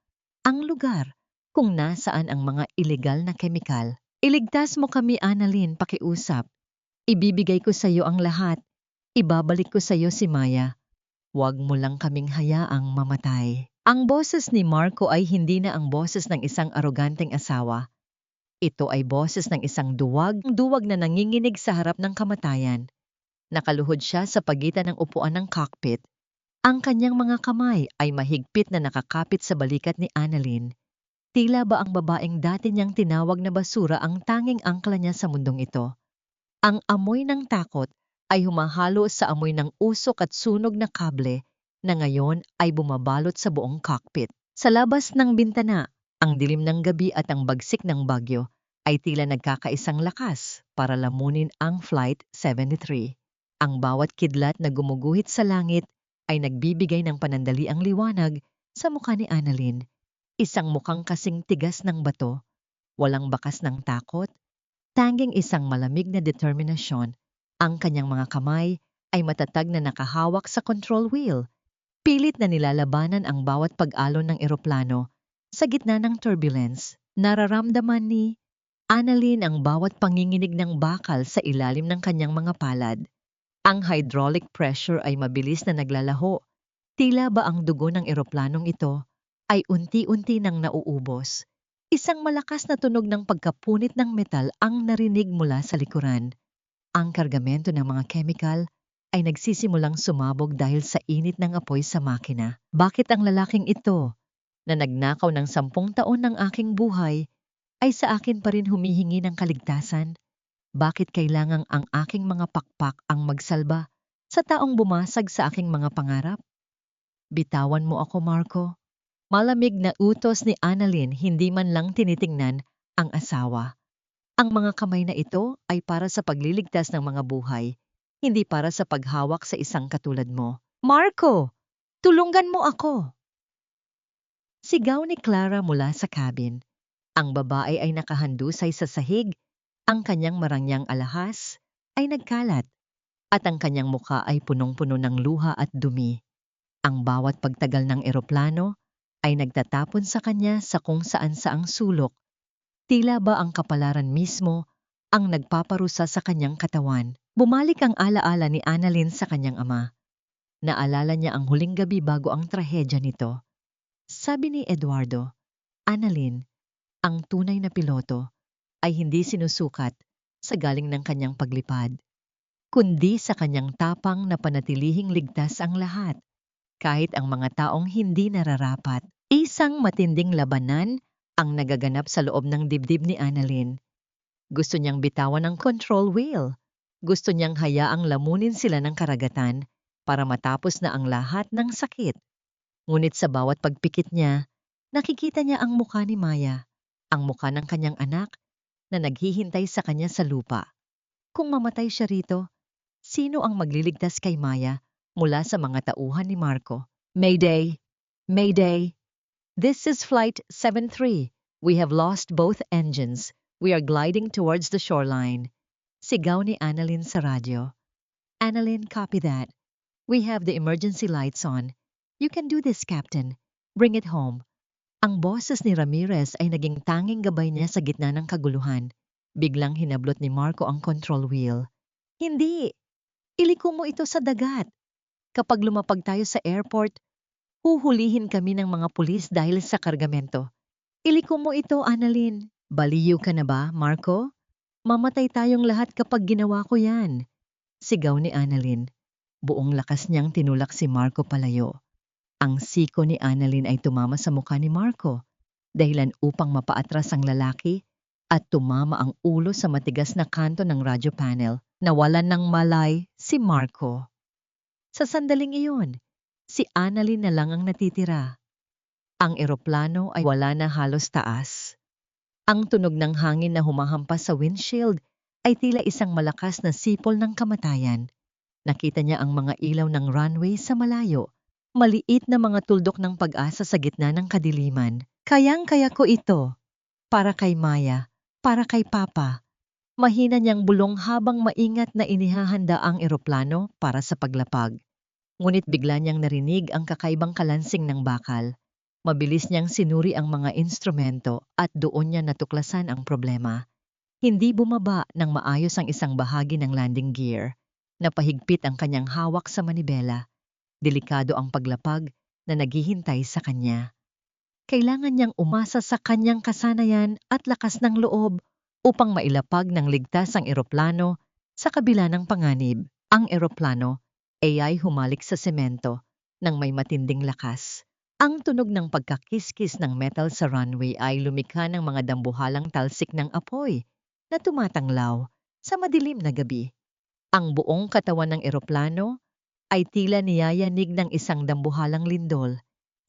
Ang lugar kung nasaan ang mga ilegal na kemikal. "Iligtas mo kami, Annalyn, pakiusap. Ibibigay ko sa iyo ang lahat. Ibabalik ko sa iyo si Maya. Huwag mo lang kaming hayaang mamatay." Ang boses ni Marco ay hindi na ang boses ng isang aroganteng asawa. Ito ay boses ng isang duwag na nanginginig sa harap ng kamatayan. Nakaluhod siya sa pagitan ng upuan ng cockpit. Ang kanyang mga kamay ay mahigpit na nakakapit sa balikat ni Annalyn. Tila ba ang babaeng dati niyang tinawag na basura ang tanging angkla niya sa mundong ito. Ang amoy ng takot ay humahalo sa amoy ng usok at sunog na kable na ngayon ay bumabalot sa buong cockpit. Sa labas ng bintana, ang dilim ng gabi at ang bagsik ng bagyo ay tila nagkakaisang lakas para lamunin ang Flight 73. Ang bawat kidlat na gumuguhit sa langit ay nagbibigay ng panandaliang liwanag sa mukha ni Annalyn. Isang mukhang kasing tigas ng bato, walang bakas ng takot, tanging isang malamig na determinasyon. Ang kanyang mga kamay ay matatag na nakahawak sa control wheel. Pilit na nilalabanan ang bawat pag-alon ng eroplano sa gitna ng turbulence. Nararamdaman ni Annalyn ang bawat panginginig ng bakal sa ilalim ng kanyang mga palad. Ang hydraulic pressure ay mabilis na naglalaho. Tila ba ang dugo ng eroplanong ito ay unti-unti nang nauubos. Isang malakas na tunog ng pagkapunit ng metal ang narinig mula sa likuran. Ang kargamento ng mga chemical ay nagsisimulang sumabog dahil sa init ng apoy sa makina. Bakit ang lalaking ito, na nagnakaw ng 10 taon ng aking buhay, ay sa akin pa rin humihingi ng kaligtasan? Bakit kailangang ang aking mga pakpak ang magsalba sa taong bumasag sa aking mga pangarap? "Bitawan mo ako, Marco." Malamig na utos ni Annalyn, hindi man lang tinitingnan ang asawa. Ang mga kamay na ito ay para sa pagliligtas ng mga buhay, hindi para sa paghawak sa isang katulad mo. "Marco, tulungan mo ako!" Sigaw ni Clara mula sa cabin. Ang babae ay nakahandusay sa sahig. Ang kanyang marangyang alahas ay nagkalat at ang kanyang mukha ay punong-puno ng luha at dumi. Ang bawat pagtagal ng eroplano ay nagtatapon sa kanya sa kung saan-saang sulok. Tila ba ang kapalaran mismo ang nagpaparusa sa kanyang katawan. Bumalik ang alaala ni Annalyn sa kanyang ama. Naalala niya ang huling gabi bago ang trahedya nito. Sabi ni Eduardo, "Annalyn, ang tunay na piloto ay hindi sinusukat sa galing ng kanyang paglipad, kundi sa kanyang tapang na panatilihing ligtas ang lahat, kahit ang mga taong hindi nararapat." Isang matinding labanan ang nagaganap sa loob ng dibdib ni Annalyn. Gusto niyang bitawan ang control wheel. Gusto niyang hayaang lamunin sila ng karagatan para matapos na ang lahat ng sakit. Ngunit sa bawat pagpikit niya, nakikita niya ang mukha ni Maya, ang mukha ng kanyang anak na naghihintay sa kanya sa lupa. Kung mamatay siya rito, sino ang magliligtas kay Maya mula sa mga tauhan ni Marco? "Mayday! Mayday! This is Flight 73. We have lost both engines. We are gliding towards the shoreline." Sigaw ni Annalyn sa radyo. "Annalyn, copy that. We have the emergency lights on. You can do this, Captain. Bring it home." Ang boses ni Ramirez ay naging tanging gabay niya sa gitna ng kaguluhan. Biglang hinablot ni Marco ang control wheel. Hindi! Iliko mo ito sa dagat. Kapag lumapag tayo sa airport, huhulihin kami ng mga pulis dahil sa kargamento. Iliko mo ito, Annalyn. Baliw ka na ba, Marco? Mamatay tayong lahat kapag ginawa ko yan. Sigaw ni Annalyn. Buong lakas niyang tinulak si Marco palayo. Ang siko ni Annalyn ay tumama sa mukha ni Marco, dahilan upang mapaatras ang lalaki at tumama ang ulo sa matigas na kanto ng radyo panel. Nawalan ng malay si Marco. Sa sandaling iyon, si Annalyn na lang ang natitira. Ang eroplano ay wala na halos taas. Ang tunog ng hangin na humahampas sa windshield ay tila isang malakas na sipol ng kamatayan. Nakita niya ang mga ilaw ng runway sa malayo, maliit na mga tuldok ng pag-asa sa gitna ng kadiliman. Kayang-kaya ko ito. Para kay Maya, para kay Papa. Mahina niyang bulong habang maingat na inihahanda ang eroplano para sa paglapag. Ngunit bigla niyang narinig ang kakaibang kalansing ng bakal. Mabilis niyang sinuri ang mga instrumento at doon niya natuklasan ang problema. Hindi bumaba ng maayos ang isang bahagi ng landing gear. Napahigpit ang kanyang hawak sa manibela. Delikado ang paglapag na naghihintay sa kanya. Kailangan niyang umasa sa kanyang kasanayan at lakas ng loob upang mailapag ng ligtas ang eroplano sa kabila ng panganib. Ang eroplano ay humalik sa semento nang may matinding lakas. Ang tunog ng pagkakiskis ng metal sa runway ay lumikha ng mga dambuhalang talsik ng apoy na tumatanglaw sa madilim na gabi. Ang buong katawan ng eroplano ay tila niyayanig ng isang dambuhalang lindol.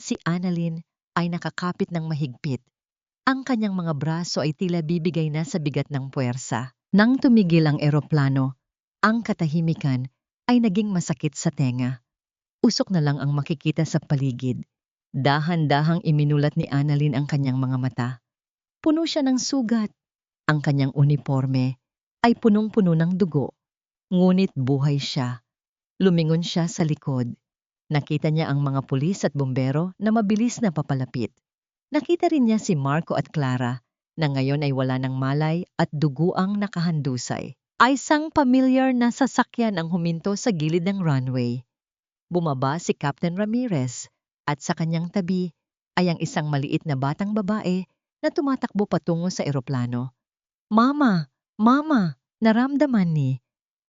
Si Annalyn ay nakakapit ng mahigpit. Ang kanyang mga braso ay tila bibigay na sa bigat ng puwersa. Nang tumigil ang eroplano, ang katahimikan ay naging masakit sa tenga. Usok na lang ang makikita sa paligid. Dahan-dahang iminulat ni Annalyn ang kanyang mga mata. Puno siya ng sugat. Ang kanyang uniforme ay punong-puno ng dugo. Ngunit buhay siya. Lumingon siya sa likod. Nakita niya ang mga pulis at bumbero na mabilis na papalapit. Nakita rin niya si Marco at Clara na ngayon ay wala ng malay at dugo ang nakahandusay. Ay isang pamilyar na sasakyan ang huminto sa gilid ng runway. Bumaba si Captain Ramirez at sa kanyang tabi ay ang isang maliit na batang babae na tumatakbo patungo sa eroplano. Mama! Mama! Naramdaman ni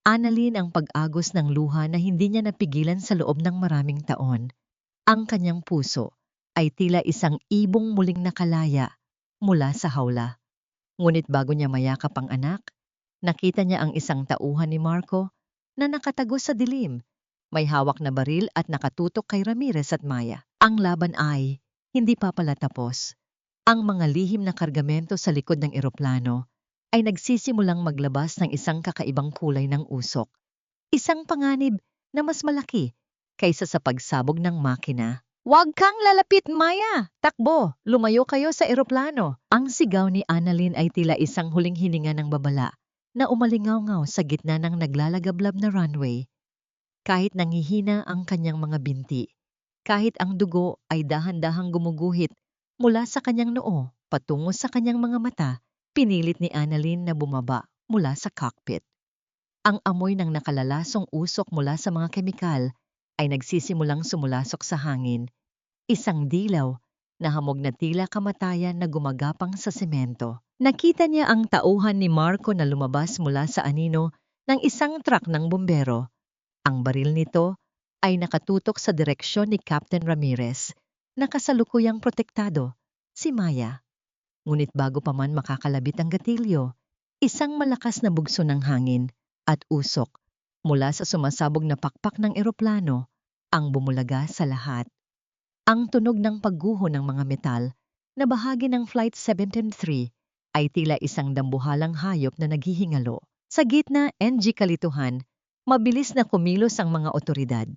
Annalyn ang pag-agos ng luha na hindi niya napigilan sa loob ng maraming taon. Ang kanyang puso ay tila isang ibong muling nakalaya mula sa hawla. Ngunit bago niya mayakap ang anak, nakita niya ang isang tauhan ni Marco na nakatago sa dilim. May hawak na baril at nakatutok kay Ramirez at Maya. Ang laban ay hindi pa pala tapos. Ang mga lihim na kargamento sa likod ng eroplano ay nagsisimulang maglabas ng isang kakaibang kulay ng usok. Isang panganib na mas malaki kaysa sa pagsabog ng makina. Huwag kang lalapit, Maya! Takbo! Lumayo kayo sa eroplano! Ang sigaw ni Annalyn ay tila isang huling hininga ng babala na umalingaw-ngaw sa gitna ng naglalagablab na runway. Kahit nanghihina ang kanyang mga binti, kahit ang dugo ay dahan-dahang gumuguhit mula sa kanyang noo patungo sa kanyang mga mata, pinilit ni Annalyn na bumaba mula sa cockpit. Ang amoy ng nakalalasong usok mula sa mga kemikal ay nagsisimulang sumulasok sa hangin. Isang dilaw na hamog na tila kamatayan na gumagapang sa semento. Nakita niya ang tauhan ni Marco na lumabas mula sa anino ng isang truck ng bumbero. Ang baril nito ay nakatutok sa direksyon ni Captain Ramirez na kasalukuyang protektado, si Maya. Ngunit bago pa man makakalabit ang gatilyo, isang malakas na bugso ng hangin at usok mula sa sumasabog na pakpak ng eroplano ang bumulaga sa lahat. Ang tunog ng pagguho ng mga metal na bahagi ng Flight 703 ay tila isang dambuhalang hayop na naghihingalo. Sa gitna ng kalituhan, mabilis na kumilos ang mga otoridad.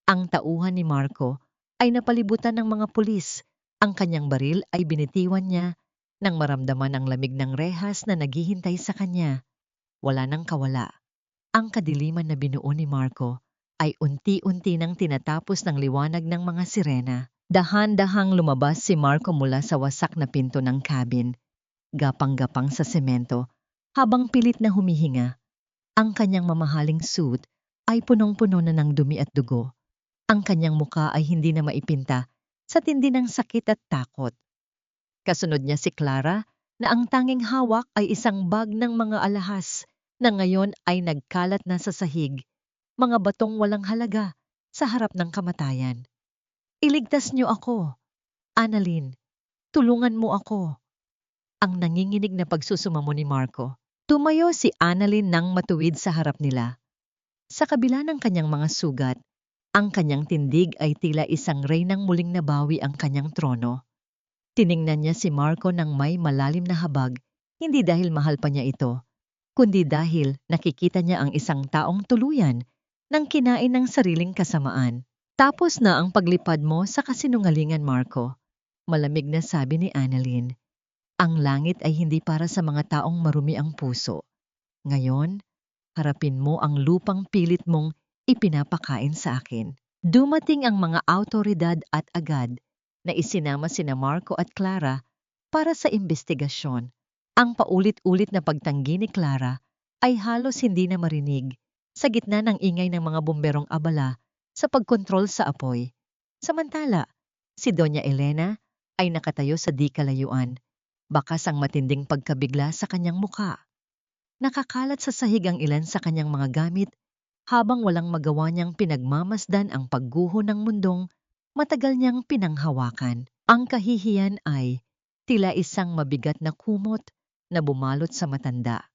Ang tauhan ni Marco ay napalibutan ng mga pulis. Ang kanyang baril ay binitiwan niya nang maramdaman ang lamig ng rehas na naghihintay sa kanya. Wala nang kawala. Ang kadiliman na binuo ni Marco ay unti-unti nang tinatapos ng liwanag ng mga sirena. Dahan-dahang lumabas si Marco mula sa wasak na pinto ng cabin, gapang-gapang sa semento, habang pilit na humihinga. Ang kanyang mamahaling suit ay punong-puno na ng dumi at dugo. Ang kanyang muka ay hindi na maipinta sa tindi ng sakit at takot. Kasunod niya si Clara na ang tanging hawak ay isang bag ng mga alahas na ngayon ay nagkalat na sa sahig, mga batong walang halaga sa harap ng kamatayan. "Iligtas niyo ako, Annalyn. Tulungan mo ako." Ang nanginginig na pagsusumamo ni Marco. Tumayo si Annalyn nang matuwid sa harap nila. Sa kabila ng kanyang mga sugat, ang kanyang tindig ay tila isang reynang muling nabawi ang kanyang trono. Tiningnan niya si Marco ng may malalim na habag, hindi dahil mahal pa niya ito, kundi dahil nakikita niya ang isang taong tuluyan ng kinain ng sariling kasamaan. "Tapos na ang paglipad mo sa kasinungalingan, Marco," malamig na sabi ni Annalyn. "Ang langit ay hindi para sa mga taong marumi ang puso. Ngayon, harapin mo ang lupang pilit mong ipinapakain sa akin." Dumating ang mga awtoridad at agad na isinama sina Marco at Clara para sa imbestigasyon. Ang paulit-ulit na pagtanggi ni Clara ay halos hindi na marinig sa gitna ng ingay ng mga bomberong abala sa pagkontrol sa apoy. Samantala, si Doña Elena ay nakatayo sa di kalayuan, bakas ang matinding pagkabigla sa kanyang muka. Nakakalat sa sahig ang ilan sa kanyang mga gamit habang walang magawa niyang pinagmamasdan ang pagguho ng mundong matagal niyang pinanghawakan. Ang kahihiyan ay tila isang mabigat na kumot na bumalot sa matanda.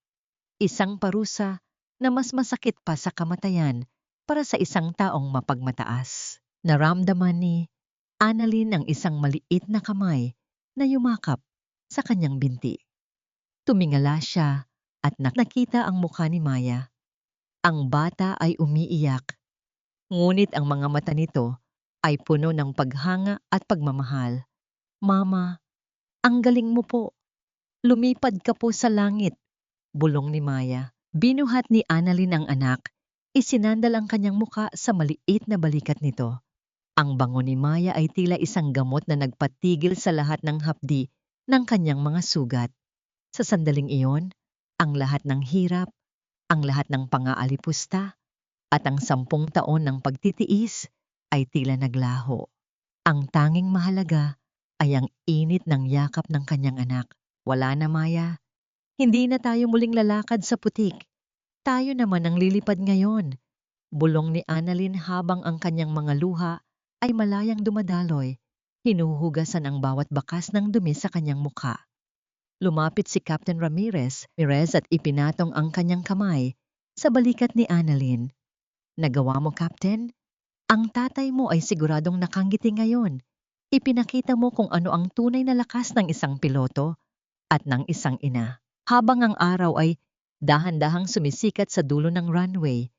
Isang parusa na mas masakit pa sa kamatayan para sa isang taong mapagmataas. Naramdaman ni Annalyn ang isang maliit na kamay na yumakap sa kanyang binti. Tumingala siya at nakita ang mukha ni Maya. Ang bata ay umiiyak, ngunit ang mga mata nito ay puno ng paghanga at pagmamahal. "Mama, ang galing mo po. Lumipad ka po sa langit," bulong ni Maya. Binuhat ni Annalyn ang anak, isinandal ang kanyang muka sa maliit na balikat nito. Ang bango ni Maya ay tila isang gamot na nagpatigil sa lahat ng hapdi ng kanyang mga sugat. Sa sandaling iyon, ang lahat ng hirap, ang lahat ng pangaalipusta, at ang 10 taon ng pagtitiis ay tila naglaho. Ang tanging mahalaga ay ang init ng yakap ng kanyang anak. "Wala na, Maya. Hindi na tayo muling lalakad sa putik. Tayo naman ang lilipad ngayon," bulong ni Annalyn habang ang kanyang mga luha ay malayang dumadaloy, hinuhugasan ang bawat bakas ng dumi sa kanyang mukha. Lumapit si Captain Ramirez at ipinatong ang kanyang kamay sa balikat ni Annalyn. "Nagawa mo, Captain? Ang tatay mo ay siguradong nakangiti ngayon. Ipinakita mo kung ano ang tunay na lakas ng isang piloto at ng isang ina." Habang ang araw ay dahan-dahang sumisikat sa dulo ng runway,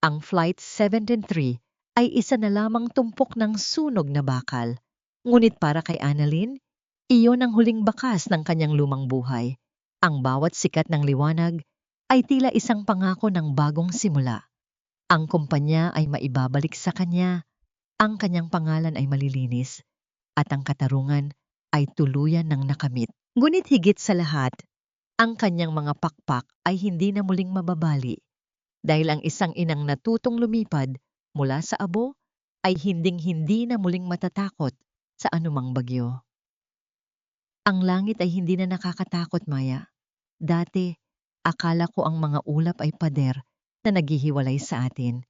ang Flight 73 ay isa na lamang tumpok ng sunog na bakal. Ngunit para kay Annalyn, iyon ang huling bakas ng kanyang lumang buhay. Ang bawat sikat ng liwanag ay tila isang pangako ng bagong simula. Ang kumpanya ay maibabalik sa kanya, ang kanyang pangalan ay malilinis, at ang katarungan ay tuluyan ng nakamit. Ngunit higit sa lahat, ang kanyang mga pakpak ay hindi na muling mababali dahil ang isang inang natutong lumipad mula sa abo ay hinding-hindi na muling matatakot sa anumang bagyo. Ang langit ay hindi na nakakatakot, Maya. Dati, akala ko ang mga ulap ay pader na naghihiwalay sa atin.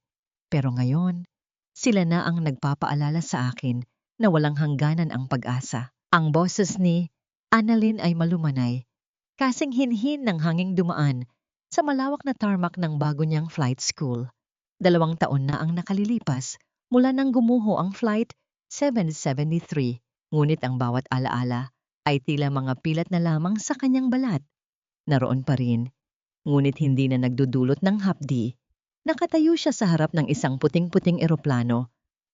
Pero ngayon, sila na ang nagpapaalala sa akin na walang hangganan ang pag-asa. Ang boses ni Annalyn ay malumanay, kasing hinhin ng hanging dumaan sa malawak na tarmac ng bago niyang flight school. 2 taon na ang nakalilipas mula nang gumuho ang Flight 773, ngunit ang bawat alaala ay tila mga pilat na lamang sa kanyang balat. Naroon pa rin, ngunit hindi na nagdudulot ng hapdi. Nakatayo siya sa harap ng isang puting-puting eroplano.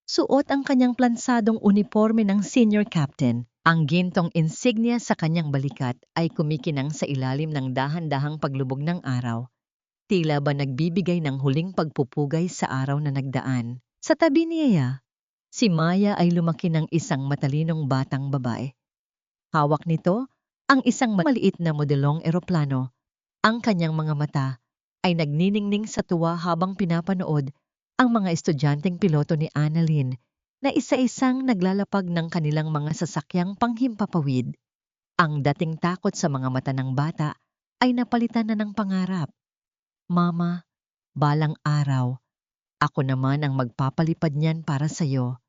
Suot ang kanyang plansadong uniforme ng senior captain. Ang gintong insignia sa kanyang balikat ay kumikinang sa ilalim ng dahan-dahang paglubog ng araw. Tila ba nagbibigay ng huling pagpupugay sa araw na nagdaan. Sa tabi niya, Si Maya ay lumaki ng isang matalinong batang babae. Hawak nito ang isang maliit na modelong eroplano. Ang kanyang mga mata ay nagniningning sa tuwa habang pinapanood ang mga estudyanteng piloto ni Annalyn na isa-isang naglalapag ng kanilang mga sasakyang panghimpapawid. Ang dating takot sa mga mata ng bata ay napalitan na ng pangarap. Mama, balang araw, ako naman ang magpapalipad niyan para sa'yo,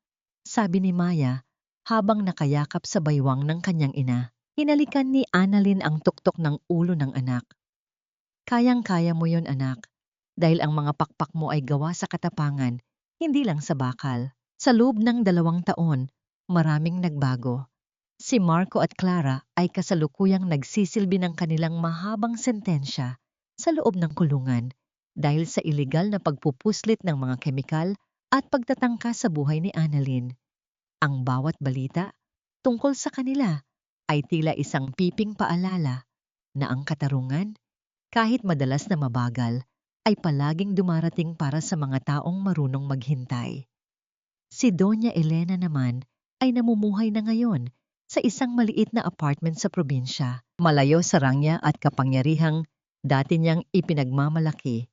sabi ni Maya habang nakayakap sa baywang ng kanyang ina. Hinalikan ni Annalyn ang tuktok ng ulo ng anak. Kayang-kaya mo yon anak, dahil ang mga pakpak mo ay gawa sa katapangan, hindi lang sa bakal. Sa loob ng 2 taon, maraming nagbago. Si Marco at Clara ay kasalukuyang nagsisilbi ng kanilang mahabang sentensya sa loob ng kulungan dahil sa ilegal na pagpupuslit ng mga kemikal at pagtatangka sa buhay ni Annalyn. Ang bawat balita tungkol sa kanila ay tila isang piping paalala na ang katarungan, kahit madalas na mabagal, ay palaging dumarating para sa mga taong marunong maghintay. Si Doña Elena naman ay namumuhay na ngayon sa isang maliit na apartment sa probinsya, malayo sa rangya at kapangyarihang dati niyang ipinagmamalaki.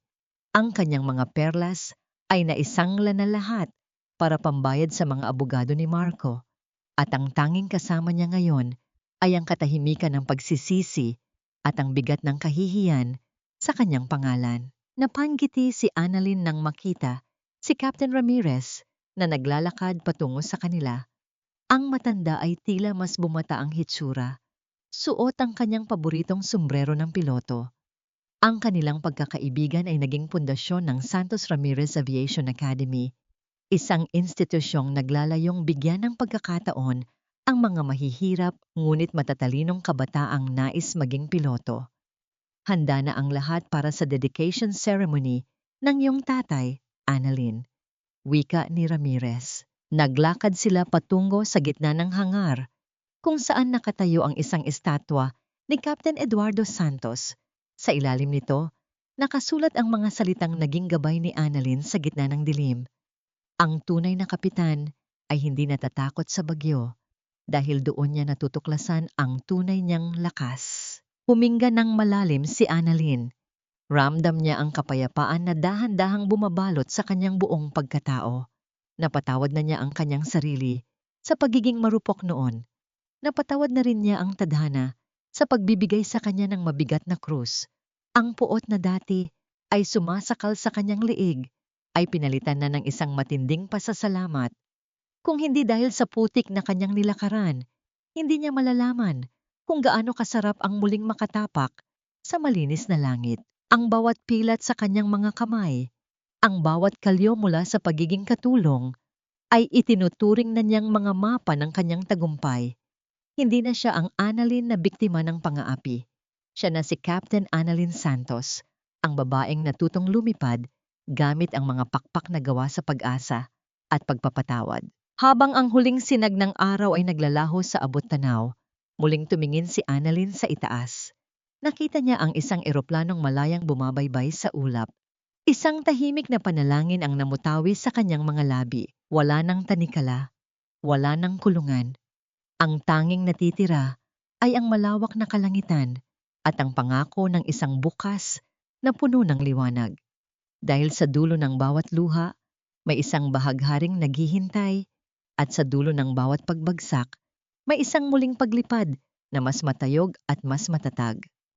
Ang kanyang mga perlas ay naisangla na lahat para pambayad sa mga abogado ni Marco, at ang tanging kasama niya ngayon ay ang katahimikan ng pagsisisi at ang bigat ng kahihiyan sa kanyang pangalan. Napangiti si Annalyn nang makita si Captain Ramirez na naglalakad patungo sa kanila. Ang matanda ay tila mas bumata ang hitsura. Suot ang kanyang paboritong sombrero ng piloto. Ang kanilang pagkakaibigan ay naging pundasyon ng Santos Ramirez Aviation Academy, isang institusyong naglalayong bigyan ng pagkakataon ang mga mahihirap ngunit matatalinong kabataang nais maging piloto. Handa na ang lahat para sa dedication ceremony ng iyong tatay, Annalyn, wika ni Ramirez. Naglakad sila patungo sa gitna ng hangar, kung saan nakatayo ang isang estatwa ni Captain Eduardo Santos. Sa ilalim nito, nakasulat ang mga salitang naging gabay ni Annalyn sa gitna ng dilim. Ang tunay na kapitan ay hindi natatakot sa bagyo dahil doon niya natutuklasan ang tunay niyang lakas. Huminga ng malalim si Annalyn. Ramdam niya ang kapayapaan na dahan-dahang bumabalot sa kanyang buong pagkatao. Napatawad na niya ang kanyang sarili sa pagiging marupok noon. Napatawad na rin niya ang tadhana sa pagbibigay sa kanya ng mabigat na krus. Ang puot na dati ay sumasakal sa kanyang liig ay pinalitan na ng isang matinding pasasalamat. Kung hindi dahil sa putik na kanyang nilakaran, hindi niya malalaman kung gaano kasarap ang muling makatapak sa malinis na langit. Ang bawat pilat sa kanyang mga kamay, ang bawat kalyo mula sa pagiging katulong, ay itinuturing na niyang mga mapa ng kanyang tagumpay. Hindi na siya ang Annalyn na biktima ng pang-aapi. Siya na si Captain Annalyn Santos, ang babaeng natutong lumipad gamit ang mga pakpak na gawa sa pag-asa at pagpapatawad. Habang ang huling sinag ng araw ay naglalaho sa abot tanaw, muling tumingin si Annalyn sa itaas. Nakita niya ang isang eroplanong malayang bumabaybay sa ulap. Isang tahimik na panalangin ang namutawi sa kanyang mga labi. Wala nang tanikala, wala nang kulungan. Ang tanging natitira ay ang malawak na kalangitan at ang pangako ng isang bukas na puno ng liwanag. Dahil sa dulo ng bawat luha, may isang bahagharing naghihintay, at sa dulo ng bawat pagbagsak, may isang muling paglipad na mas matayog at mas matatag.